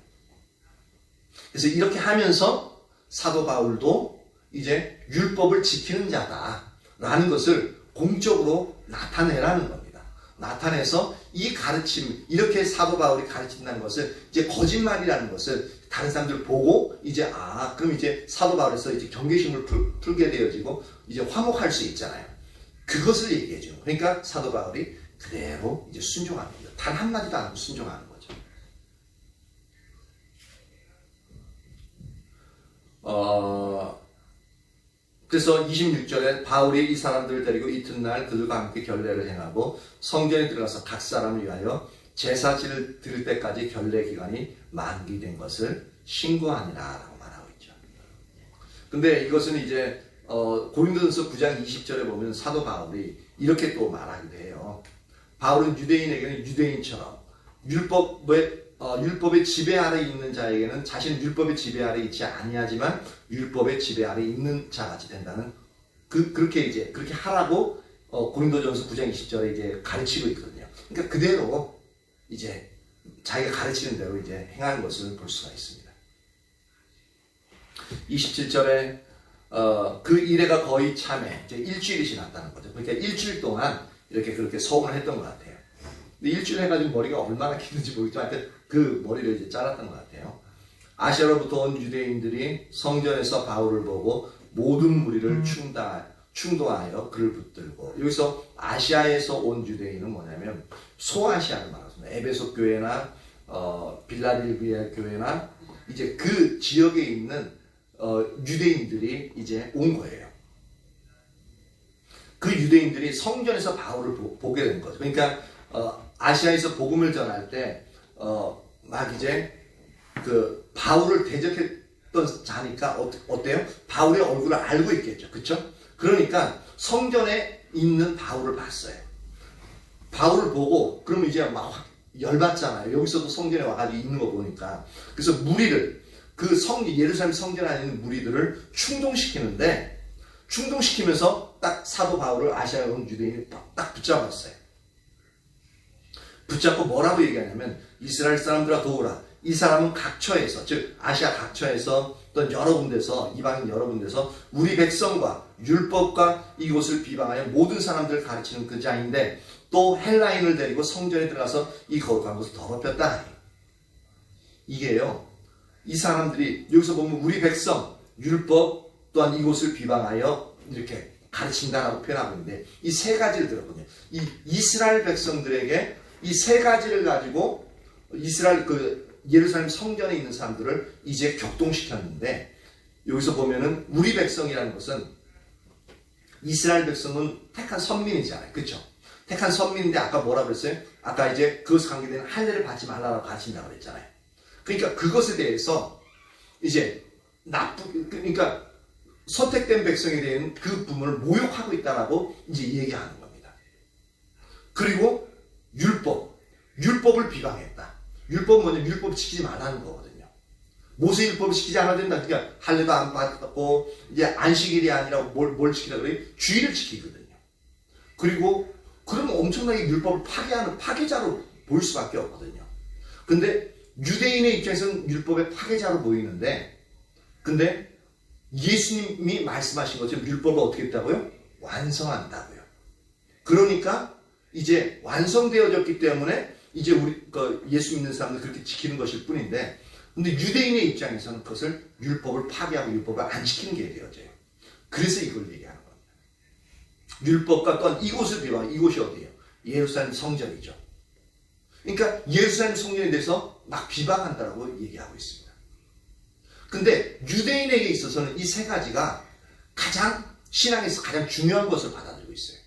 [SPEAKER 1] 그래서 이렇게 하면서 사도 바울도 이제 율법을 지키는 자다라는 것을 공적으로 나타내라는 겁니다. 나타내서 이 가르침, 이렇게 사도 바울이 가르친다는 것을 이제 거짓말이라는 것을 다른 사람들 보고 이제 그럼 이제 사도 바울에서 이제 경계심을 풀게 되어지고 이제 화목할 수 있잖아요. 그것을 얘기해 주는 거예요. 그러니까 사도 바울이 그대로 이제 순종하는 거죠. 단 한마디도 안 하고 순종하는 거죠. 그래서 26절에 바울이 이 사람들을 데리고 이튿날 그들과 함께 결례를 행하고 성전에 들어가서 각 사람을 위하여 제사지를 드릴 때까지 결례 기간이 만기된 것을 신고하니라 라고 말하고 있죠. 근데 이것은 이제 고린도전서 9장 20절에 보면 사도 바울이 이렇게 또 말하기도 해요. 바울은 유대인에게는 유대인처럼 율법의 지배 아래 있는 자에게는 자신은 율법의 지배 아래 있지 아니하지만 율법의 지배 아래 있는 자같이 된다는 그렇게 하라고 고린도전서 9장 20절에 이제 가르치고 있거든요. 그러니까 그대로 이제 자기가 가르치는 대로 이제 행하는 것을 볼 수가 있습니다. 27절에 그 이래가 거의 참에 이제 일주일이 지났다는 거죠. 그러니까 일주일 동안 이렇게 그렇게 서원을 했던 것 같아요. 근데 일주일 해가지고 머리가 얼마나 길는지 모르겠지만 하여튼 그 머리를 이제 잘랐던 것 같아요. 아시아로부터 온 유대인들이 성전에서 바울을 보고 모든 무리를 충동하여 그를 붙들고, 여기서 아시아에서 온 유대인은 뭐냐면 소아시아를 말합니다. 에베소 교회나 빌라델비아 교회나 이제 그 지역에 있는 유대인들이 이제 온 거예요. 그 유대인들이 성전에서 바울을 보게 된 거죠. 그러니까 아시아에서 복음을 전할 때 막 이제 그 바울을 대적했던 자니까 어때요? 바울의 얼굴을 알고 있겠죠. 그렇죠? 그러니까 성전에 있는 바울을 봤어요. 바울을 보고 그러면 이제 막 열받잖아요. 여기서도 성전에 와가지고 있는 거 보니까. 그래서 무리를 예루살렘 성전 안에 있는 무리들을 충동시키면서 딱 사도 바울을 아시아에 온 유대인이 딱 붙잡았어요. 붙잡고 뭐라고 얘기하냐면 이스라엘 사람들아 도우라. 이 사람은 각처에서, 즉 아시아 각처에서 또는 여러 군데서, 이방인 여러 군데서 우리 백성과 율법과 이곳을 비방하여 모든 사람들을 가르치는 그 자인데 또 헬라인을 데리고 성전에 들어가서 이 거룩한 곳을 더럽혔다. 이게요, 이 사람들이 여기서 보면 우리 백성, 율법 또한 이곳을 비방하여 이렇게 가르친다라고 표현하고 있는데 이 세 가지를 들었거든요. 이 이스라엘 백성들에게 이 세 가지를 가지고 예루살렘 성전에 있는 사람들을 이제 격동시켰는데, 여기서 보면은 우리 백성이라는 것은 이스라엘 백성은 택한 선민이잖아요. 그렇죠? 택한 선민인데 아까 뭐라 그랬어요? 아까 이제 그것에 관계된 할례를 받지 말라고 가르친다고 그랬잖아요. 그러니까 그것에 대해서 이제 그러니까 선택된 백성에 대한 그 부분을 모욕하고 있다라고 이제 얘기하는 겁니다. 그리고 율법을 비방했다. 율법은 뭐냐면 율법 지키지 말라는 거거든요. 모세 율법을 지키지 않아야 된다. 그러니까 할례도 안 받고 이제 안식일이 아니라 뭘 지키라 그래요? 주의를 지키거든요. 그리고 그러면 엄청나게 율법을 파괴하는 파괴자로 보일 수밖에 없거든요. 근데 유대인의 입장에서는 율법의 파괴자로 보이는데, 근데 예수님이 말씀하신 것처럼 율법을 어떻게 했다고요? 완성한다고요. 그러니까 이제 완성되어졌기 때문에 이제 우리 예수 믿는 사람들 그렇게 지키는 것일 뿐인데, 근데 유대인의 입장에서는 그것을 율법을 파괴하고 율법을 안 지키는 게 되어져요. 그래서 이걸 얘기하는 겁니다. 율법과 또한 이곳을 비방, 이곳이 어디예요? 예루살렘 성전이죠. 그러니까 예루살렘 성전에 대해서 막 비방한다라고 얘기하고 있습니다. 근데 유대인에게 있어서는 이 세 가지가 신앙에서 가장 중요한 것을 받아들이고 있어요.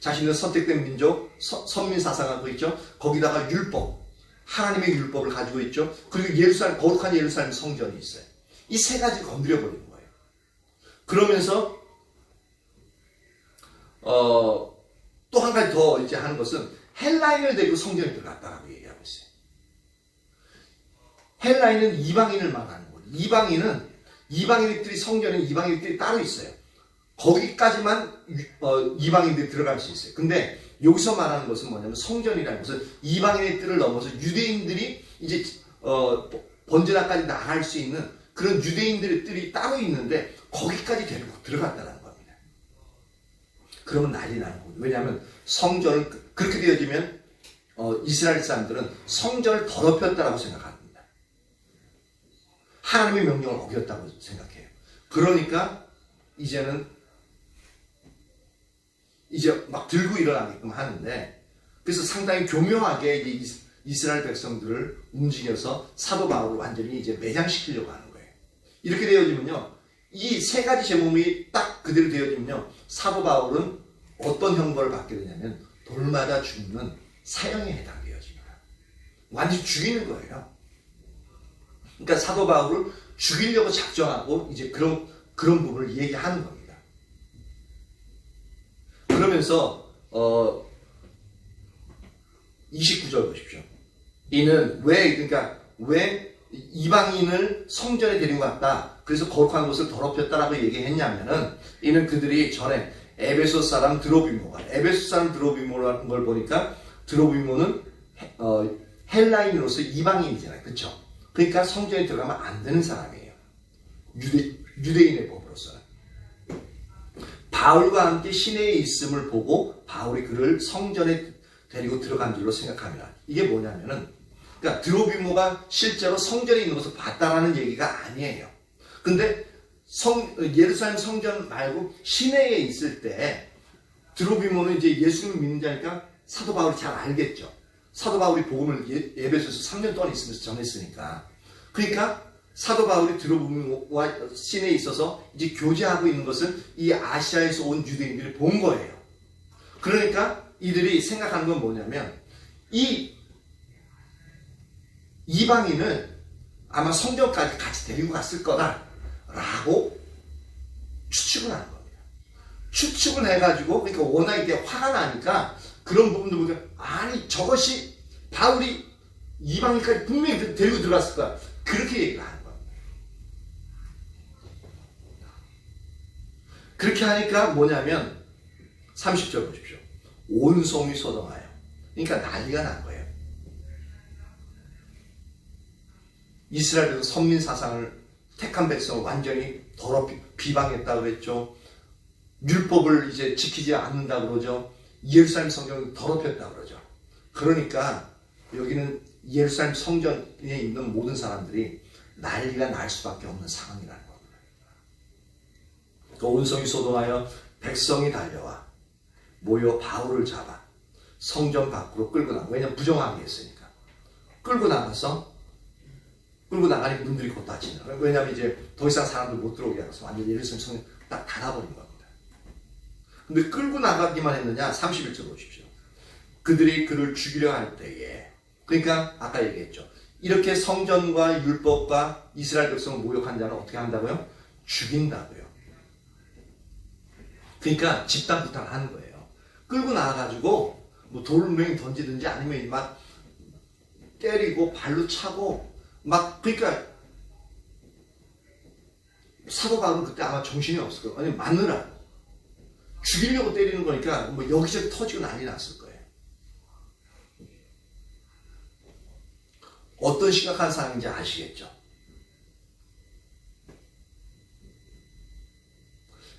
[SPEAKER 1] 자신은 선택된 민족, 선민 사상을 갖고 있죠. 거기다가 율법, 하나님의 율법을 가지고 있죠. 그리고 예루살렘, 거룩한 예루살렘 성전이 있어요. 이 세 가지 건드려 버리는 거예요. 그러면서 또 한 가지 더 이제 하는 것은 헬라인을 데리고 성전에 들어갔다라고 얘기하고 있어요. 헬라인은 이방인을 말하는 거예요. 이방인들이 성전에 이방인들이 따로 있어요. 거기까지만 이방인들이 들어갈 수 있어요. 근데 여기서 말하는 것은 뭐냐면 성전이라는 것은 이방인의 뜰을 넘어서 유대인들이 이제 번제단까지 나갈 수 있는 그런 유대인들의 뜰이 따로 있는데 거기까지 데리고 들어갔다는 겁니다. 그러면 난리 나는 거예요. 왜냐하면 성전을 그렇게 되어지면 이스라엘 사람들은 성전을 더럽혔다라고 생각합니다. 하나님의 명령을 어겼다고 생각해요. 그러니까 이제는 이제 막 들고 일어나게끔 하는데, 그래서 상당히 교묘하게 이제 이스라엘 백성들을 움직여서 사도 바울을 완전히 이제 매장시키려고 하는 거예요. 이렇게 되어지면요, 이 세 가지 제목이 딱 그대로 되어지면요, 사도 바울은 어떤 형벌을 받게 되냐면 돌마다 죽는 사형에 해당되어집니다. 완전히 죽이는 거예요. 그러니까 사도 바울을 죽이려고 작정하고 이제 그런 부분을 얘기하는 겁니다. 그러면서 29절 보십시오. 이는 왜 이방인을 성전에 데리고 갔다, 그래서 거룩한 곳을 더럽혔다라고 얘기했냐면은, 이는 그들이 전에 에베소 사람 드로비모라는 걸 보니까 드로비모는 헬라인으로서 이방인이잖아요. 그렇죠? 그러니까 성전에 들어가면 안 되는 사람이에요. 유대인의 법으로서는. 바울과 함께 시내에 있음을 보고 바울이 그를 성전에 데리고 들어간 줄로 생각합니다. 이게 뭐냐면은, 그러니까 드로비모가 실제로 성전에 있는 것을 봤다라는 얘기가 아니에요. 근데 예루살렘 성전 말고 시내에 있을 때 드로비모는 이제 예수님을 믿는 자니까 사도 바울이 잘 알겠죠. 사도 바울이 복음을 에베소에서 3년 동안 있으면서 전했으니까. 그러니까 사도 바울이 드로비모와 시내에 있어서 이제 교제하고 있는 것을 이 아시아에서 온 유대인들이 본 거예요. 그러니까 이들이 생각하는 건 뭐냐면, 이 이방인을 아마 성전까지 같이 데리고 갔을 거다라고 추측을 하는 겁니다. 추측을 해가지고, 그러니까 워낙 이게 화가 나니까 그런 부분도 보니까, 아니 저것이 바울이 이방인까지 분명히 데리고 들어갔을 거야, 그렇게 얘기를 하는 겁니다. 그렇게 하니까 뭐냐면 30절 보십시오. 온 성이 소동하여. 그러니까 난리가 난 거예요. 이스라엘에서 선민 사상을, 택한 백성을 완전히 비방했다고 그랬죠. 율법을 이제 지키지 않는다고 그러죠. 예루살렘 성전을 더럽혔다고 그러죠. 그러니까 여기는 예루살렘 성전에 있는 모든 사람들이 난리가 날 수밖에 없는 상황이라는 겁니다. 그 온성이 소동하여 백성이 달려와 모여 바울을 잡아 성전 밖으로 끌고 나가. 왜냐하면 부정하게 했으니까. 끌고 나가니 문들이 곧 닫히는 거예요. 왜냐하면 이제 더 이상 사람들 못 들어오게 해서 완전 예루살렘 성전 딱 닫아버린 겁니다. 근데 끌고 나가기만 했느냐? 31절 보십시오. 그들이 그를 죽이려 할 때에, 그러니까 아까 얘기했죠. 이렇게 성전과 율법과 이스라엘 백성을 모욕한 자는 어떻게 한다고요? 죽인다고요. 그러니까 집단부탁을 하는 거예요. 끌고 나가가지고 뭐 돌멩이 던지든지 아니면 막 때리고 발로 차고 막, 그러니까 사도 바울은 그때 아마 정신이 없을 거예요. 아니 맞느라 죽이려고 때리는 거니까 뭐 여기저기 터지고 난리 났을 거예요. 어떤 심각한 상황인지 아시겠죠?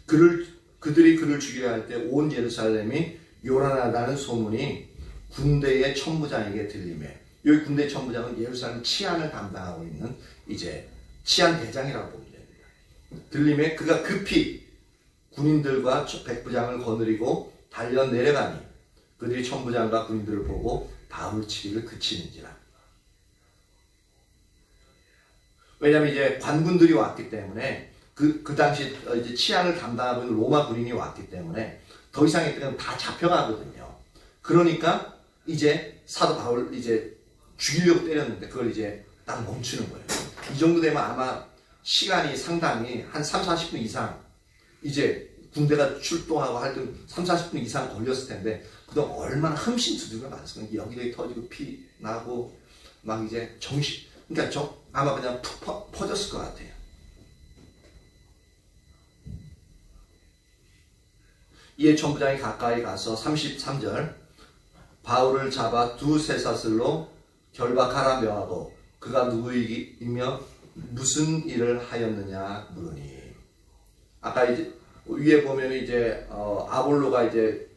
[SPEAKER 1] 그들이 그를 죽이려 할 때 온 예루살렘이 요란하다는 소문이 군대의 천부장에게 들리매, 여기 군대 천부장은 예루살렘 치안을 담당하고 있는 이제 치안 대장이라고 보면 됩니다. 들림에 그가 급히 군인들과 백부장을 거느리고 달려 내려가니 그들이 천부장과 군인들을 보고 바울 치기를 그치는지라. 왜냐하면 이제 관군들이 왔기 때문에 그 당시 이제 치안을 담당하고 있는 로마 군인이 왔기 때문에 더 이상 있다면 다 잡혀가거든요. 그러니까 이제 사도 바울 이제 죽이려고 때렸는데 그걸 이제 딱 멈추는 거예요. 이 정도 되면 아마 시간이 상당히 한 30-40분 이상 이제 군대가 출동하고 할 때 30-40분 이상 걸렸을 텐데 그동안 얼마나 흠씬 두들겨 맞았어요. 여기저기 터지고 피 나고 막 이제 정신 그러니까 아마 그냥 푹 퍼졌을 것 같아요. 이에 천부장이 가까이 가서 33절 바울을 잡아 두 쇠사슬로 결박하라 명하고 그가 누구이며 무슨 일을 하였느냐 물으니 아까 이제 위에 보면 이제 아볼로가 이제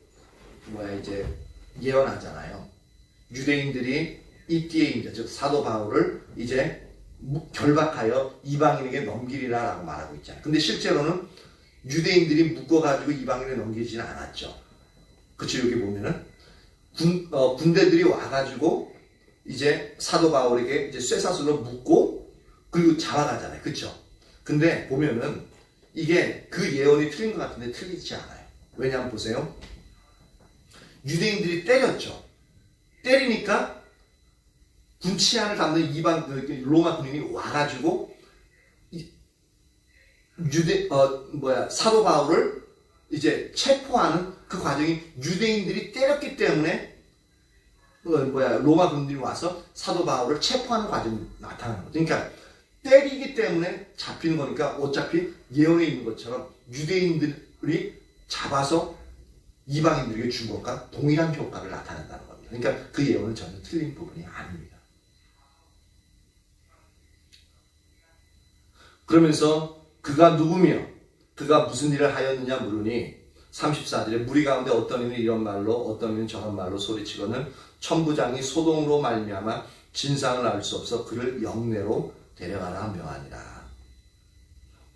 [SPEAKER 1] 예언하잖아요. 유대인들이 이띠에 즉 사도 바울을 이제 결박하여 이방인에게 넘기리라라고 말하고 있잖아요. 근데 실제로는 유대인들이 묶어가지고 이방인에 넘기지는 않았죠. 그쵸? 여기 보면은 군대들이 와가지고 이제 사도 바울에게 이제 쇠사슬로 묶고 그리고 잡아가잖아요. 그쵸? 근데 보면은 이게 그 예언이 틀린 것 같은데 틀리지 않아요. 왜냐하면 보세요. 유대인들이 때렸죠. 때리니까 군 치안을 담는 이방 로마 군인이 와가지고 사도 바울을 이제 체포하는 그 과정이 유대인들이 때렸기 때문에 로마 군인이 와서 사도 바울을 체포하는 과정이 나타나는 거죠. 그러니까 때리기 때문에 잡히는 거니까 어차피 예언에 있는 것처럼 유대인들이 잡아서 이방인들에게 준 것과 동일한 효과를 나타낸다는 겁니다. 그러니까 그 예언은 전혀 틀린 부분이 아닙니다. 그러면서 그가 누구며 그가 무슨 일을 하였느냐 물으니 34절에 무리 가운데 어떤 이는 이런 말로 어떤 이는 저런 말로 소리치고는 천부장이 소동으로 말미암아 진상을 알 수 없어 그를 영내로 데려가라 명하니라.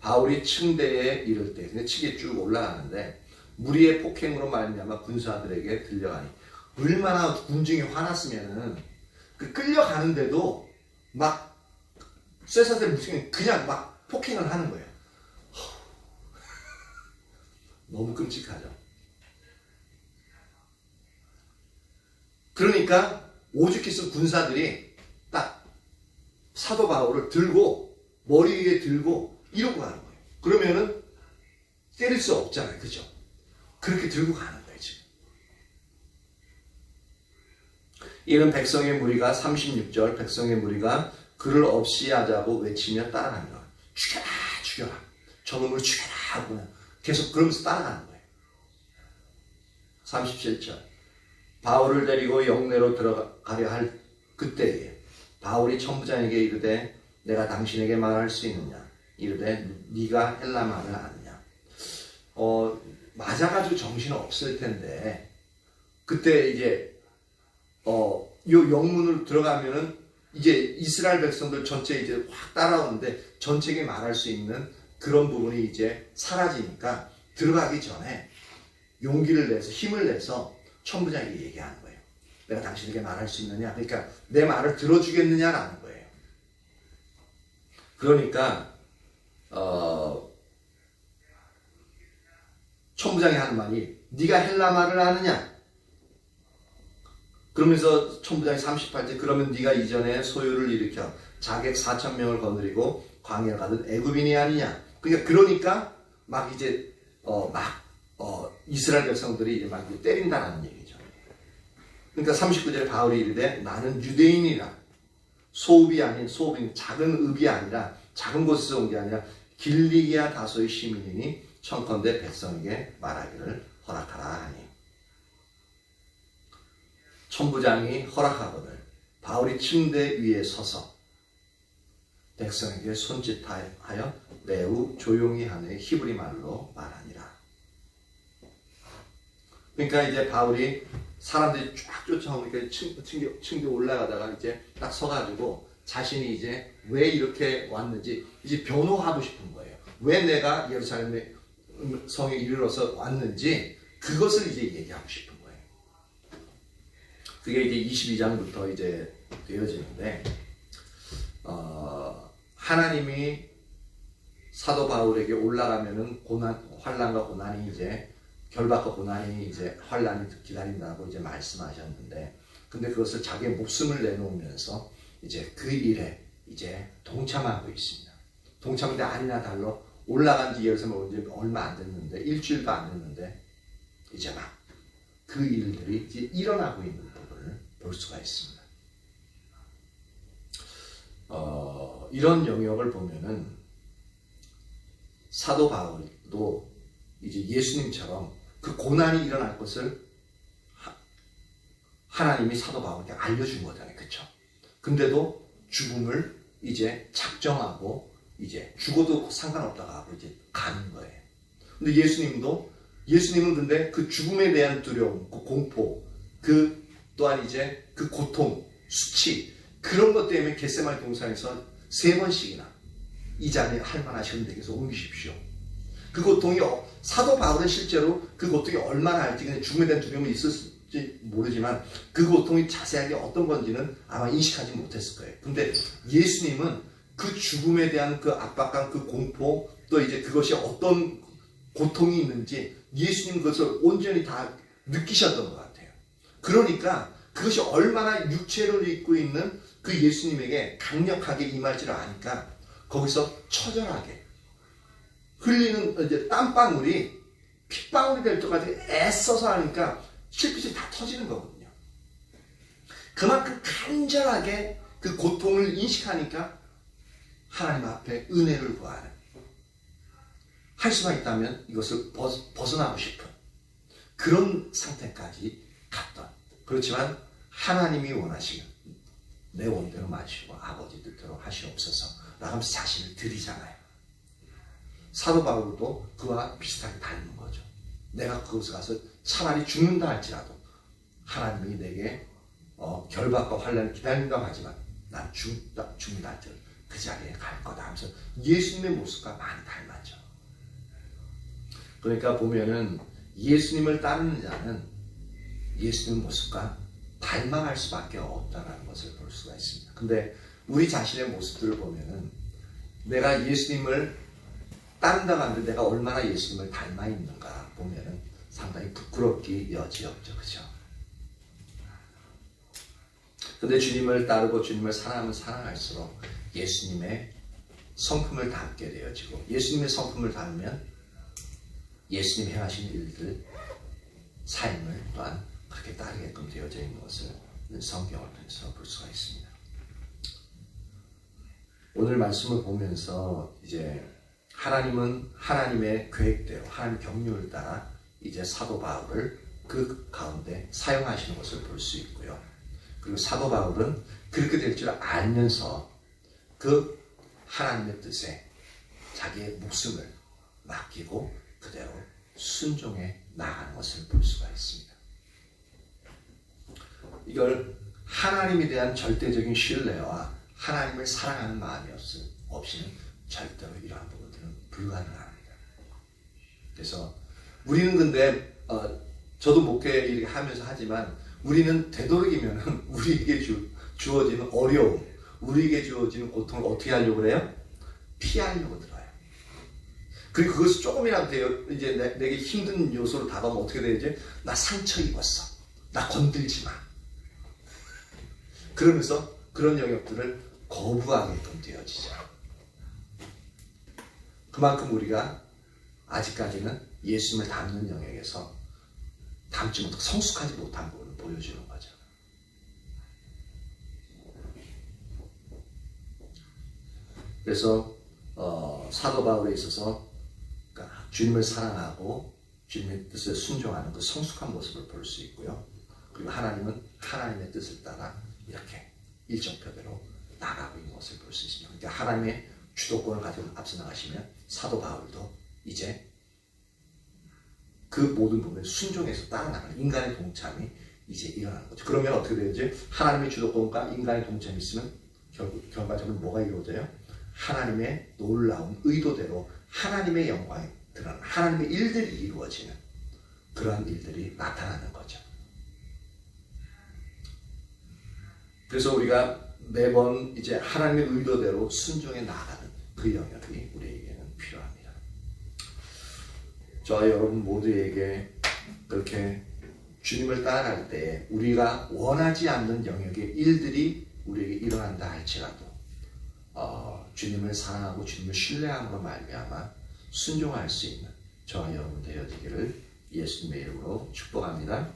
[SPEAKER 1] 바울이 층대에 이를 때 근데 층에 쭉 올라가는데 무리의 폭행으로 말미암아 군사들에게 들려가니 얼마나 군중이 화났으면은 그 끌려가는데도 막 쇠사슬 무슨 그냥 막 폭행을 하는 거예요. 너무 끔찍하죠. 그러니까 오죽했으면 군사들이 딱 사도 바울을 들고 머리 위에 들고 이러고 가는 거예요. 그러면은 때릴 수 없잖아요. 그죠? 그렇게 들고 가는 거예요. 지금. 이는 백성의 무리가 36절 백성의 무리가 그를 없이 하자고 외치며 따라갑니다. 죽여라 죽여라 저놈을 죽여라 하고 계속 그러면서 따라가는 거예요. 37절 바울을 데리고 영내로 들어가려 할 그때에 바울이 천부장에게 이르되 내가 당신에게 말할 수 있느냐 이르되 네가 헬라 말을 아느냐. 맞아가지고 정신 없을 텐데 그때 이제 요 영문으로 들어가면은 이제 이스라엘 백성들 전체 이제 확 따라오는데 전체에게 말할 수 있는 그런 부분이 이제 사라지니까 들어가기 전에 용기를 내서 힘을 내서 천부장에게 얘기하는 거예요. 내가 당신에게 말할 수 있느냐? 그러니까 내 말을 들어주겠느냐라는 거예요. 그러니까 천부장이 하는 말이 네가 헬라 말을 아느냐? 그러면서 천부장이 38절 그러면 네가 이전에 소유를 일으켜 자객 4,000명을 거느리고 광야를 가던 애굽인이 아니냐? 그러니까 막 이제 이스라엘 백성들이 이제 막 때린다라는 얘기죠. 그러니까 39절에 바울이 이르되 나는 유대인이라 소읍이 아닌 소읍인 작은 읍이 아니라 작은 곳에서 온 게 아니라 길리기아 다소의 시민이니 청컨대 백성에게 말하기를 허락하라 하니 천부장이 허락하거늘 바울이 침대 위에 서서 백성에게 손짓하여 매우 조용히 하는 히브리 말로 말하니라. 그러니까 이제 바울이 사람들이 쫙 쫓아오니까 층에 올라가다가 이제 딱 서가지고 자신이 이제 왜 이렇게 왔는지 이제 변호하고 싶은 거예요. 왜 내가 예루살렘의 성에 이르러서 왔는지 그것을 이제 얘기하고 싶은 거예요. 그게 이제 22장부터 이제 되어지는데 하나님이 사도 바울에게 올라가면은 환난과 고난이 이제 결박과 고난이 이제 환난이 기다린다고 이제 말씀하셨는데, 근데 그것을 자기의 목숨을 내놓으면서 이제 그 일에 이제 동참하고 있습니다. 동참인데 아니나 달라 올라간 지 예루살렘에 온 지 얼마 안 됐는데, 일주일도 안 됐는데 이제 막 그 일들이 이제 일어나고 있는 부분을 볼 수가 있습니다. 이런 영역을 보면은 사도 바울도 이제 예수님처럼 그 고난이 일어날 것을 하나님이 사도 바울에게 알려준 거잖아요. 그쵸? 근데도 죽음을 이제 작정하고 이제 죽어도 상관없다고 하고 이제 가는 거예요. 근데 예수님은 근데 그 죽음에 대한 두려움, 그 공포, 그 또한 이제 그 고통, 수치, 그런 것 때문에 겟세마네 동산에서 3번씩이나 이 자리에 할 만하신 데에서 옮기십시오. 그 고통이 사도 바울은 실제로 그 고통이 얼마나 할지, 그냥 죽음에 대한 두려움이 있을지 모르지만 그 고통이 자세하게 어떤 건지는 아마 인식하지 못했을 거예요. 근데 예수님은 그 죽음에 대한 그 압박감, 그 공포, 또 이제 그것이 어떤 고통이 있는지 예수님 그것을 온전히 다 느끼셨던 것 같아요. 그러니까 그것이 얼마나 육체를 입고 있는 그 예수님에게 강력하게 임할지를 아니까 거기서 처절하게 흘리는 이제 땀방울이 핏방울이 될 때까지 애써서 하니까 실핏이 다 터지는 거거든요. 그만큼 간절하게 그 고통을 인식하니까 하나님 앞에 은혜를 구하는, 할 수만 있다면 이것을 벗어나고 싶은 그런 상태까지 갔던. 그렇지만 하나님이 원하시는 내 원대로 마시고 아버지 뜻대로 하시옵소서 라면서 자신을 드리잖아요. 사도 바울도 그와 비슷하게 닮은 거죠. 내가 그곳에 가서 차라리 죽는다 할지라도 하나님이 내게 결박과 환난을 기다린다고 하지만 난 죽는다 할지라도 그 자리에 갈 거다 하면서 예수님의 모습과 많이 닮았죠. 그러니까 보면은 예수님을 따르는 자는 예수님 모습과 닮아갈 수밖에 없다는 것을 볼 수가 있습니다. 근데 우리 자신의 모습들을 보면은 내가 예수님을 따른다고 하는데 내가 얼마나 예수님을 닮아 있는가 보면은 상당히 부끄럽기 여지없죠. 그죠? 근데 주님을 따르고 주님을 사랑하면 사랑할수록 예수님의 성품을 담게 되어지고, 예수님의 성품을 담으면 예수님이 행하신 일들, 삶을 또한 그렇게 따르게끔 되어져 있는 것을 성경을 통해서 볼 수가 있습니다. 오늘 말씀을 보면서 이제 하나님은 하나님의 계획대로, 하나님 경륜을 따라 이제 사도 바울을 그 가운데 사용하시는 것을 볼 수 있고요. 그리고 사도 바울은 그렇게 될 줄 알면서 그 하나님의 뜻에 자기의 목숨을 맡기고 그대로 순종해 나가는 것을 볼 수가 있습니다. 이걸 하나님에 대한 절대적인 신뢰와 하나님을 사랑하는 마음이 없이는 절대로 이러한 부분들은 불가능합니다. 그래서 우리는 근데 저도 목회 이렇게 하면서 하지만 우리는 되도록이면 우리에게 주어지는 어려움, 우리에게 주어지는 고통을 어떻게 하려고 해요? 피하려고 들어요. 그리고 그것이 조금이라도 돼요. 이제 내게 힘든 요소로 다가오면 어떻게 되지? 나 상처 입었어. 나 건들지 마. 그러면서 그런 영역들을 거부하게끔 되어지죠. 그만큼 우리가 아직까지는 예수님을 닮는 영역에서 닮지 못하고 성숙하지 못한 부분을 보여주는 거죠. 그래서 사도 바울에 있어서 그러니까 주님을 사랑하고 주님의 뜻에 순종하는 그 성숙한 모습을 볼 수 있고요. 그리고 하나님은 하나님의 뜻을 따라 이렇게 일정표대로 나가고 있는 것을 볼 수 있습니다. 그러니까 하나님의 주도권을 가지고 앞서 나가시면 사도 바울도 이제 그 모든 부분에 순종해서 따라나가는 인간의 동참이 이제 일어나는 거죠. 그러면 어떻게 되지? 하나님의 주도권과 인간의 동참이 있으면 결과적으로 뭐가 이루어져요? 하나님의 놀라운 의도대로 하나님의 영광이 드러나는 하나님의 일들이 이루어지는 그러한 일들이 나타나는 거죠. 그래서 우리가 매번 이제 하나님의 의도대로 순종해 나가는 그 영역이 우리에게는 필요합니다. 저와 여러분 모두에게 그렇게 주님을 따라갈 때 우리가 원하지 않는 영역의 일들이 우리에게 일어난다 할지라도 주님을 사랑하고 주님을 신뢰함으로 말미암아 순종할 수 있는 저와 여러분 되어지기를 예수님의 이름으로 축복합니다.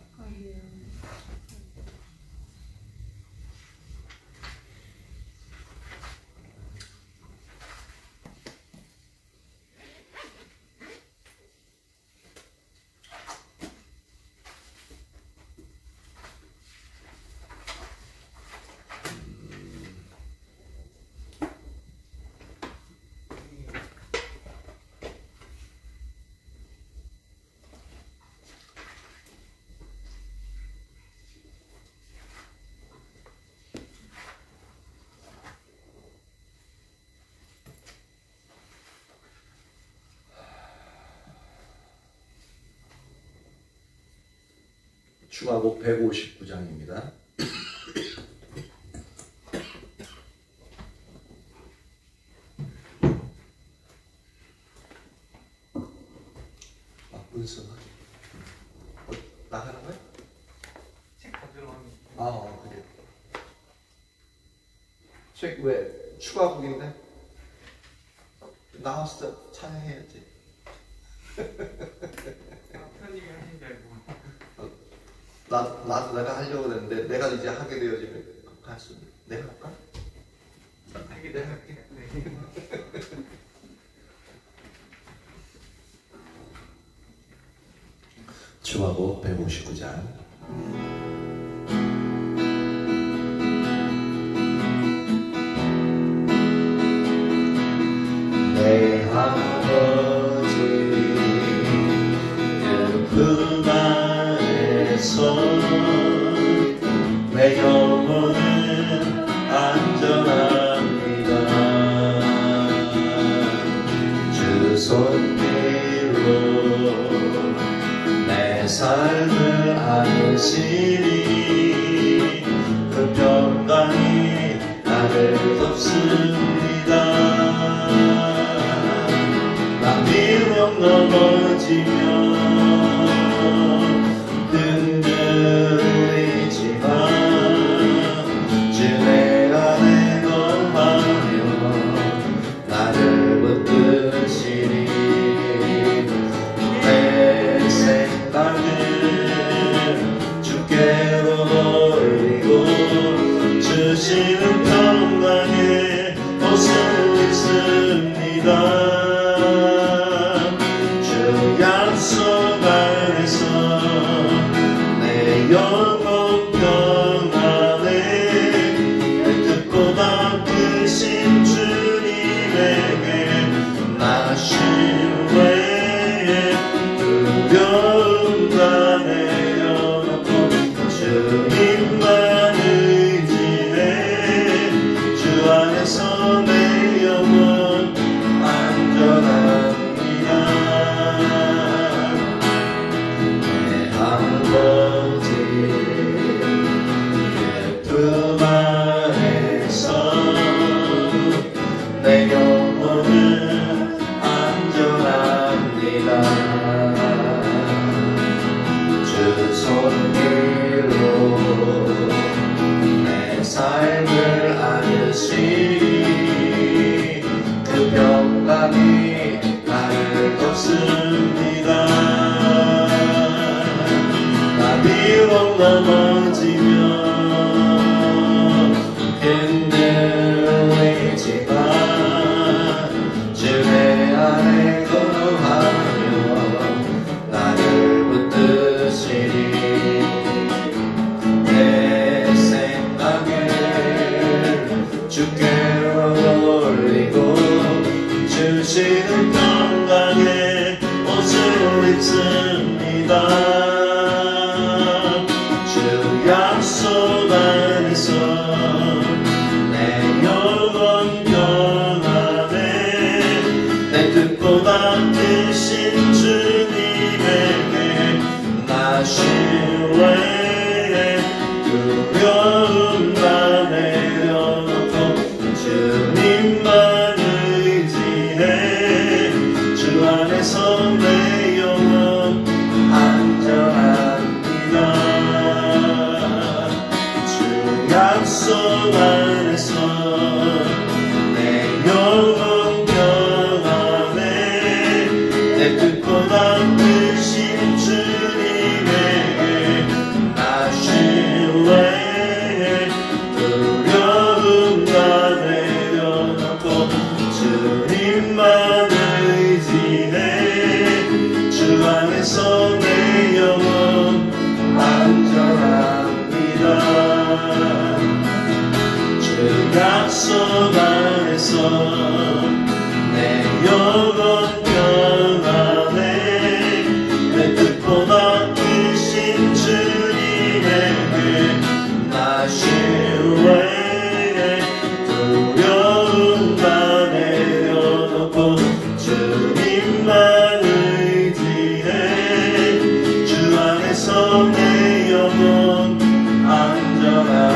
[SPEAKER 1] 추가곡 159장입니다. 문서 나가는 거야?
[SPEAKER 5] 책 가지러 가는
[SPEAKER 1] 그래. 책 왜? 추가곡인데? 나왔을 때 찬양해야지.
[SPEAKER 5] 편집이 하신 줄 알고
[SPEAKER 1] 나도 내가 하려고 했는데 내가 이제 하게 되어지면 갈 수 있는. 내가 할까? 내가 할게. 추가곡 159장. 내 아버지 그 품 안에서 내 영혼은 안전합니다. 주 손길로 내 삶을 안으시니 그 평강이 나를 덮습니다. 나 비록 넘어지면 흔들리지만 주 내 안에 거하며 나를 붙드시니 내 생각을 주께로 돌리고 주시는 평강의 옷을 입습니다. 주 약속 안에서 내 영혼 평안에 뜻보다 크신 주님에게 나 신뢰해 두려움 다 내려놓고 주님만 의지해 주 안에서 내 영혼 안전합니다. 내 아버지 품 안에서 내 영혼은 안전합니다. 주 손길로 내 삶을 안으시니 그 평강이 나를 덮습니다. 나 비록 넘어지면 흔들리지만 주 내 안에 거하며 나를 붙드시니 내 생각을 주께로 돌리고 주시는 평강의 옷을 입습니다. 주 약속 안에서 내 영혼 평안에 내 뜻보다 크신 주님에게 나 신뢰해 두려움 다 내려놓고 주님만 의지해 주 안에서 내 영혼
[SPEAKER 6] 내 영혼 평안해 내 뜻보다 크신 주님에게 나 신뢰해 두려움 다 내려놓고 주님만 의지해 주 안에서 내 영혼 안전합니다.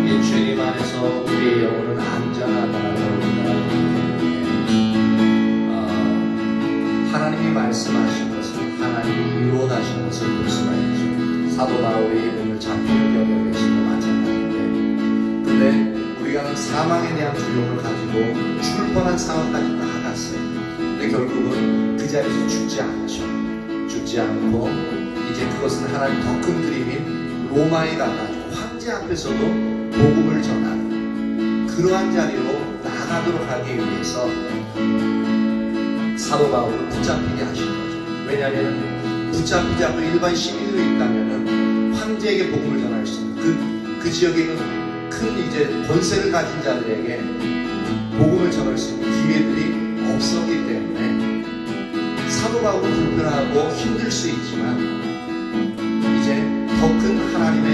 [SPEAKER 1] 이 주님 안에서 우리의 영혼은 안전하다라고 하나님이 말씀하신 것을 하나님이 이루어가신 것을 볼 수가 있죠. 사도 바울이 오늘 잡히는 격에 계신 것 마찬가지인데, 근데 우리가 사망에 대한 두려움을 가지고 죽을 뻔한 상황까지 나아갔어요. 근데 결국은 그 자리에서 죽지 않죠. 죽지 않고 이제 그것은 하나님 더 큰 그림인 로마에 가가지고 황제 앞에서도 복음을 전하는 그러한 자리로 나아가도록 하기 위해서 사도 바울을 붙잡히게 하신 거죠. 왜냐하면 붙잡히지 않고 일반 시민으로 있다면은 황제에게 복음을 전할 수 있는 그 지역에는 큰 이제 권세를 가진 자들에게 복음을 전할 수 있는 기회들이 없었기 때문에 사도 바울은 불편하고 힘들 수 있지만 이제 더 큰 하나님의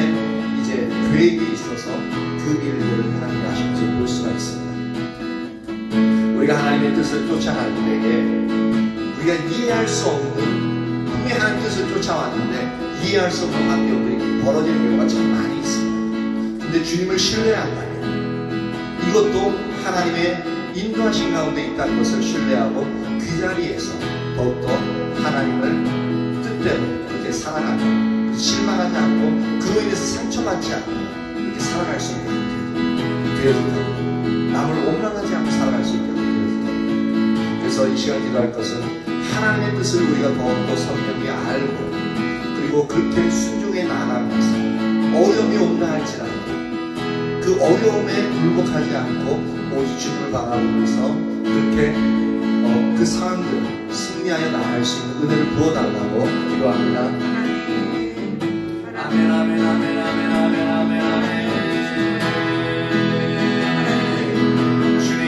[SPEAKER 1] 이제 계획이 있어서 그 일들을 하나님이 하신 것을 볼 수가 있습니다. 우리가 하나님의 뜻을 쫓아갈 때에 우리가 이해할 수 없는, 분명히 하나님 뜻을 쫓아왔는데 이해할 수 없는 환경들이 벌어지는 경우가 참 많이 있습니다. 근데 주님을 신뢰한다면 이것도 하나님의 인도하신 가운데 있다는 것을 신뢰하고 그 자리에서 더욱더 하나님을 뜻대로 그렇게 살아가며 실망하지 않고 그로 인해서 상처받지 않고 그렇게 살아갈 수 있도록 되어주고 남을 원망하지 않고 살아갈 수 있도록 되어주고, 그래서 이 시간 기도할 것은 하나님의 뜻을 우리가 더욱더 선명히 알고 그리고 그렇게 순종해 나가면서 어려움이 온다 할지라도 그 어려움에 굴복하지 않고 오직 주님을 바라보면서 그렇게 그 상황들 승리하여 나갈 수 있는 은혜를 부어달라고 기도합니다. 아멘 아멘 아멘 아멘 아멘 아멘 아멘. 주님,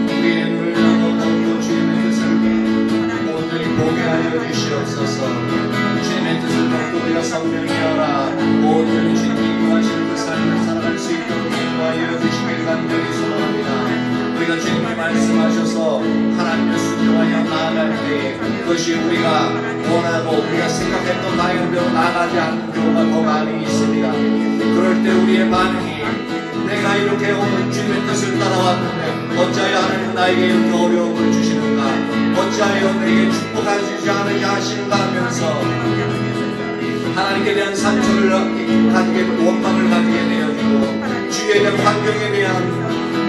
[SPEAKER 1] 우리의 눈을 열어놓고 주님의 뜻을 온전히 보게 하여 주시옵소서. 주님의 뜻을 받고 우리가 성령이 열어 온전히 주님이 인도하시는 그 삶을 살아갈 수 있도록 인도하여 주시길 간절히 소망합니다. 우리가 주님이 말씀하셔서 하나님의 순종하여 나아갈 때에 그것이 우리가 원하고 우리가 생각했던 방향대로 나아가지 않는 경우가 더 많이 있습니다. 그럴 때 우리의 반응이 내가 이렇게 오늘 주님의 뜻을 따라왔는데 어찌하여 하나님 나에게 이렇게 어려움을 주시는가, 어찌하여 내게 축복해 주지 않으냐 하시는가 하면서 하나님께 대한 상처를 가지게, 원망을 가지게 되어지고 주위에 대한 환경에 대한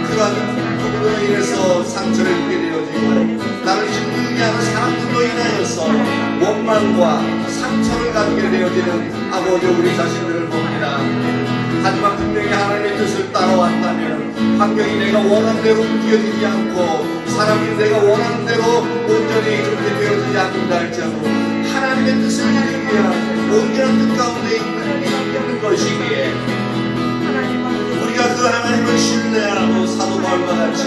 [SPEAKER 1] 그러한 부분으로 인해서 상처를 입게 되어지고 나를 힘들게 하는 사람들로 인하여서 원망과 상처를 가지게 되어지는 아버지 우리 자신들을 봅니다. 하지만 분명히 하나님의 뜻을 따라왔다면 환경이 내가 원하는 대로 움직여지지 않고 사람이 내가 원하는 대로 온전히 그렇게 되어지지 않는다 할지라도 하나님의 뜻을 이루기 위한 온전한 뜻 가운데 있는 것이기에 우리가 그 하나님을 신뢰하고 사도 바울과 같이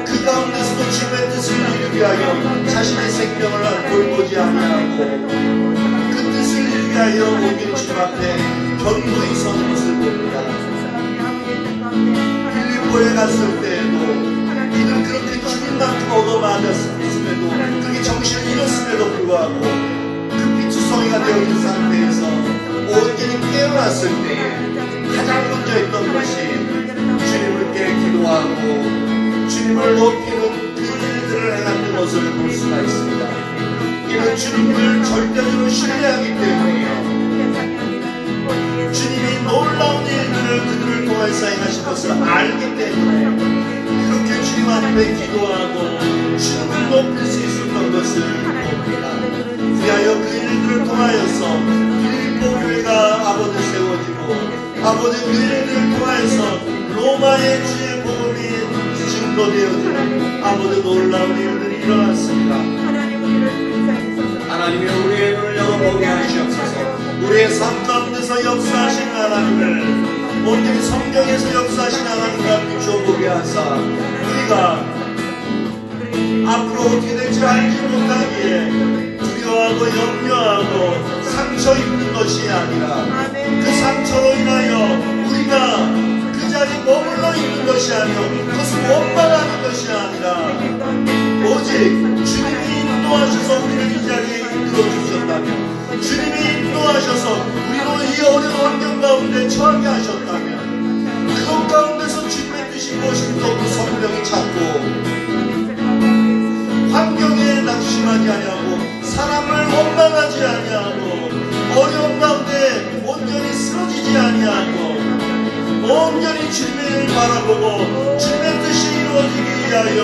[SPEAKER 1] 그 가운데서도 주님의 뜻을 이루기 위하여 자신의 생명을 돌보지 아니하고 그 뜻을 이루기 위하여 오늘 주님 앞에 견고히 서는 것을 봅니다. 빌립보에 갔을 때에도 이들 그렇게 죽을 만큼 얻어맞았음에도 그렇게 정신을 잃었음에도 불구하고 그 피투성이가 되어진 상태에서 온전히 깨어났을 때에 가장 먼저 했던 것이 주님께 기도하고 주님을 높이는 그 일들을 행하는 것을 볼 수가 있습니다. 이는 주님을 절대적으로 신뢰하기 때문이에요. 주님이 놀라운 일들을 그들을 통해서 행하신 것을 알기 때문에 그렇게 주님 앞에 기도하고 주님을 높일 수 있었던 것을 봅니다. 그리하여 그 일들을 통하여서 빌립보 교회가 아버지 세워지고 아버지 그 일들을 통하여서 로마의 주의 복음이 증거되어지는 아버지 놀라운 일들이 일어났습니다. 하나님이 우리의 눈을 열어보게 하시옵소서.
[SPEAKER 6] 우리의 삶 가운데서 역사하신 하나님을 온전히 성경에서 역사하신 하나님과 비춰보게 하사 우리가 앞으로 어떻게 될지 알지 못하기에 두려워하고 염려하고 상처 입는 것이 아니라 그 상처로 인하여 우리가 그 자리에 머물러 있는 것이 아니요 그것을 원망하는 것이 아니라 오직 주님이 인도하셔서 우리를 이 자리에 이끌어 주셨다면 주님이 인도하셔서 우리로 이 어려운 환경 가운데 처하게 하셨다면 그것 가운데서 주님의 뜻이 무엇인지 그 성령이 찾고 환경에 낙심하지 아니하고 사람을 원망하지 아니하고 어려운 가운데 온전히 쓰러지지 아니하고 온전히 주님을 바라보고 주님의 뜻이 이루어지기 위하여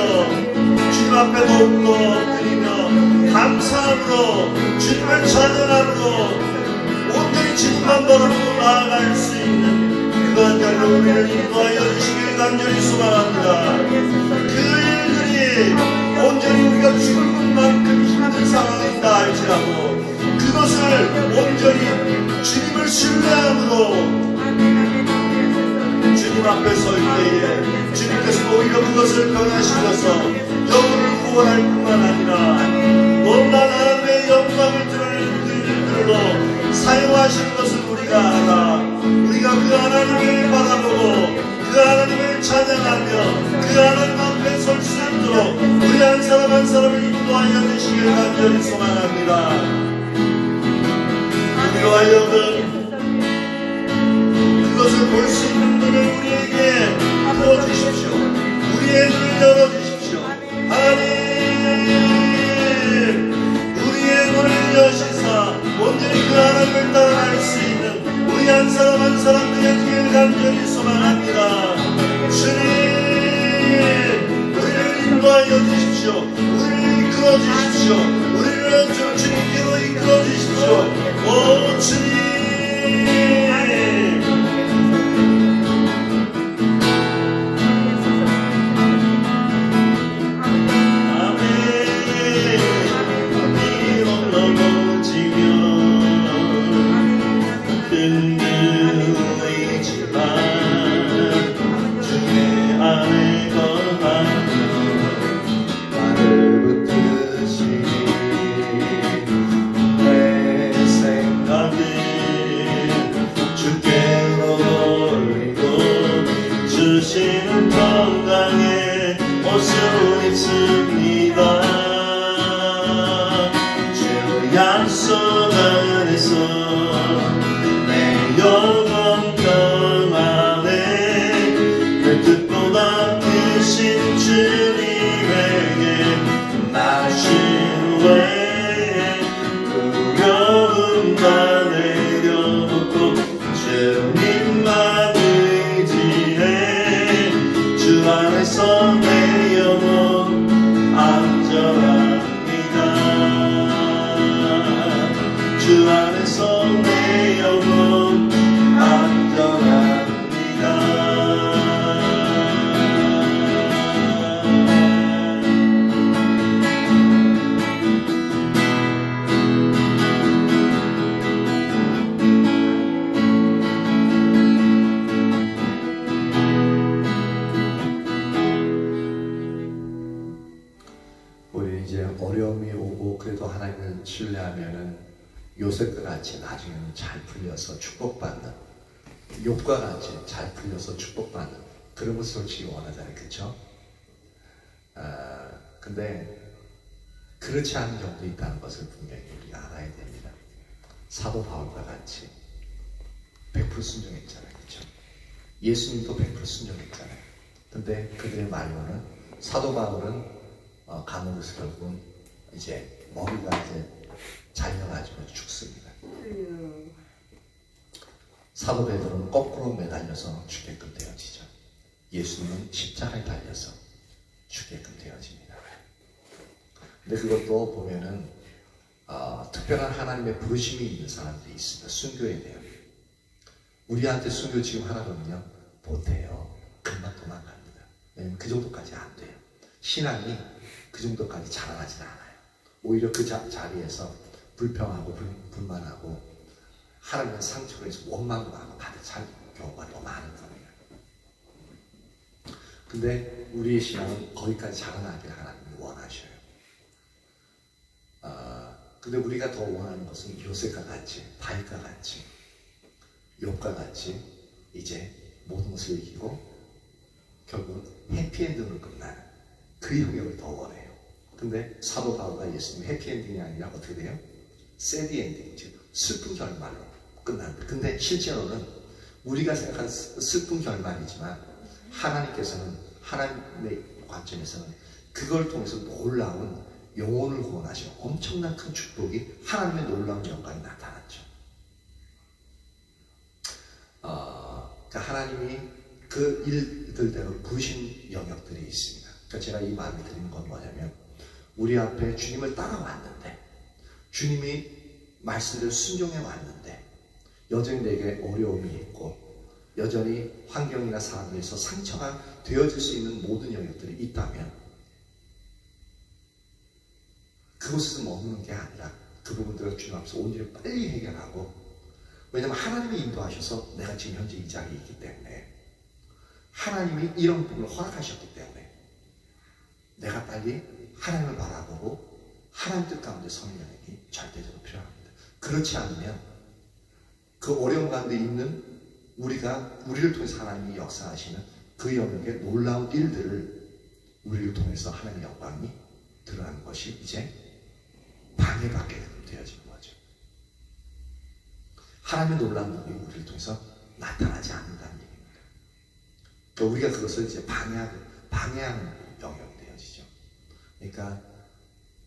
[SPEAKER 6] 주님 앞에 더욱더 엎드리며 감사함으로 주님을 찬양함으로 온전히 주님만 바라보고 나아갈 수 있는 그러한 자리로 우리를 인도하여 주시길 간절히 소망합니다. 그 일들이 온전히 우리가 죽을 것만큼 힘든 상황이다 할지라도 그것을 온전히 주님을 신뢰함으로 주님 앞에 설 때에 주님께서 오히려 그것을 변화시켜서 영혼을 구원할 뿐만 아니라 놀란 하나님의 영광을 들로 사용하시는 것을 우리가 알아 우리가 그 하나님을 바라보고 그 하나님을 찬양하며 그 하나님 앞에 설 수 있도록 우리 한 사람 한 사람을 인도하여 주시길 간절히 소망합니다. 우리로 하여금 그것을 볼 수 있는 눈을 우리에게 부어주십시오. 우리의 눈을 열어주십시오. 하나님 우리의 눈을 여시사 온전히 그 하나님을 따라갈 수 있는 우리 한 사람 한 사람 되어지길 간절히 소망합니다. 주님 우리를 인도하여 주십시오. 우리를 이끌어 주십시오. 우리를 주님께로 이끌어 주십시오. 오 주님 주시는 평강의 옷을 입습니다. 주 약속 안에서 내 영혼 평안에 내 뜻보다 크신 주님에게 나 신뢰해 두려움 다 내려놓고 주님만 주 안에서 내 영혼 안전합니다. 주 안에서 내 영혼 안전합니다.
[SPEAKER 1] 우리 이제 어려움이 오고 그래도 하나님을 신뢰하면은 요셉과 같이 나중에는 잘 풀려서 축복받는 욥과 같이 잘 풀려서 축복받는 그런 것을 솔직히 원하잖아요. 그렇죠? 근데 그렇지 않은 경우도 있다는 것을 분명히 우리가 알아야 됩니다. 사도 바울과 같이 100% 순종했잖아요. 그렇죠? 예수님도 100% 순종했잖아요. 근데 그들의 말로는 사도 바울은 감옥에서 결국은 이제 머리가 이제 잘려가지고 죽습니다. 사도 베드로는 거꾸로 매달려서 죽게끔 되어지죠. 예수님은 십자가에 달려서 죽게끔 되어집니다. 근데 그것도 보면은 특별한 하나님의 부르심이 있는 사람들이 있습니다. 순교에 대한. 우리한테 순교 지금 하라거든요. 못해요. 금방 도망갑니다. 왜냐면 그 정도까지 안 돼요. 신앙이 그 정도까지 자라나진 않아요. 오히려 그 자리에서 불평하고 불만하고 하나님은 상처로 해서 원망도 하고 가득 찬 경우가 더 많은 거예요. 근데 우리의 신앙은 거기까지 자라나기를 하나님이 원하셔요. 근데 우리가 더 원하는 것은 요셉과 같이, 다윗과 같이, 욥과 같이 이제 모든 것을 이기고 결국은 해피엔딩으로 끝나는 그 영역을 더 원해요. 근데 사도 바울과 예수님 해피엔딩이 아니라 어떻게 돼요? 새드엔딩, 즉 슬픈 결말로 끝납니다. 근데 실제로는 우리가 생각하는 슬픈 결말이지만 하나님께서는, 하나님의 관점에서는 그걸 통해서 놀라운 영혼을 구원하시는 엄청난 큰 축복이, 하나님의 놀라운 영광이 나타났죠. 그러니까 하나님이 그 일들대로 부르신 영역들이 있습니다. 그러니까 제가 이 말을 드리는 건 뭐냐면, 우리 앞에 주님을 따라왔는데, 주님이 말씀대로 순종해 왔는데 여전히 내게 어려움이 있고 여전히 환경이나 사람에서 상처가 되어질 수 있는 모든 영역들이 있다면 그곳에서 머무는 게 아니라 그 부분들을 주님 앞에서 온전히 빨리 해결하고, 왜냐하면 하나님이 인도하셔서 내가 지금 현재 이 자리에 있기 때문에, 하나님이 이런 부분을 허락하셨기 때문에 내가 빨리 하나님을 바라보고 하나님 뜻 가운데 서는 영역이 절대적으로 필요합니다. 그렇지 않으면 그 어려움 가운데 있는 우리를 통해서 하나님이 역사하시는 그 영역의 놀라운 일들을 우리를 통해서 하나님의 영광이 드러나는 것이 이제 방해받게 되어지는 거죠. 하나님의 놀라운 능력이 우리를 통해서 나타나지 않는다는 얘기입니다. 그러니까 우리가 그것을 이제 방해하는 영역이 되어지죠. 그러니까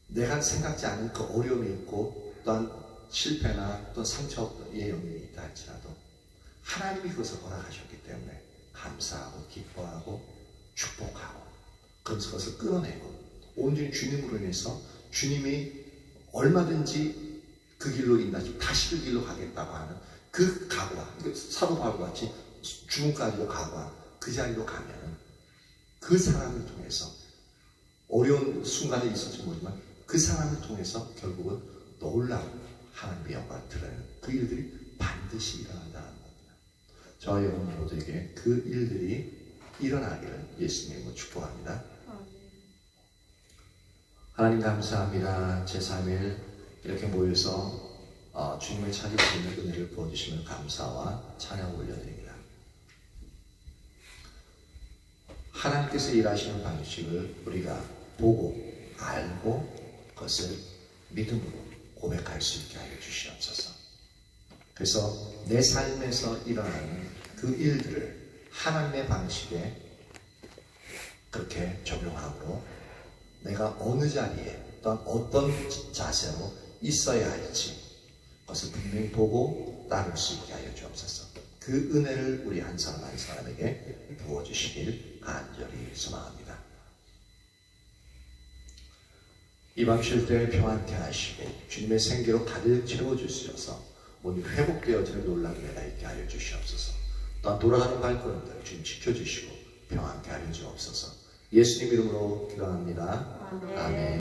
[SPEAKER 1] 내가 생각지 않은 그 어려움이 있고 또한 실패나 또는 상처의 영역이 있다 할지라도 하나님이 그것을 허락하셨기 때문에 감사하고 기뻐하고 축복하고 그러면서 그것을 끌어내고 온전히 주님으로 인해서 주님이 얼마든지 그 길로 인도하시고 다시 그 길로 가겠다고 하는 그 각오와, 사도 바울과 같이 죽음까지도 각오한 그 자리로 가면 그 사람을 통해서 어려운 순간이 있을지 모르지만 그 사람을 통해서 결국은 놀라운 하나님의 영광을 드러내는 그 일들이 반드시 일어난다는 겁니다. 저와 여러분 모두에게 그 일들이 일어나기를 예수님으로 축복합니다. 하나님 감사합니다. 제3일 이렇게 모여서 주님을 찾을 수 있는 은혜를 부어주시면 감사와 찬양을 올려드립니다. 하나님께서 일하시는 방식을 우리가 보고 알고 그것을 믿음으로 고백할 수 있게 하여 주시옵소서. 그래서 내 삶에서 일어나는 그 일들을 하나님의 방식에 그렇게 적용하고 내가 어느 자리에 또한 어떤 자세로 있어야 할지 그것을 분명히 보고 따를 수 있게 하여 주옵소서. 그 은혜를 우리 한 사람 한 사람에게 부어주시길 간절히 소망합니다. 이 밤 쉴 때 평안케 하시고 주님의 생기로 가득 채워주시어서 오늘 회복되어지는 놀라운 은혜가 있게 하여 주시옵소서. 또한 돌아가는 발걸음들 주님 지켜주시고 평안케 하여 주옵소서. 예수님 이름으로 기도합니다. 아멘.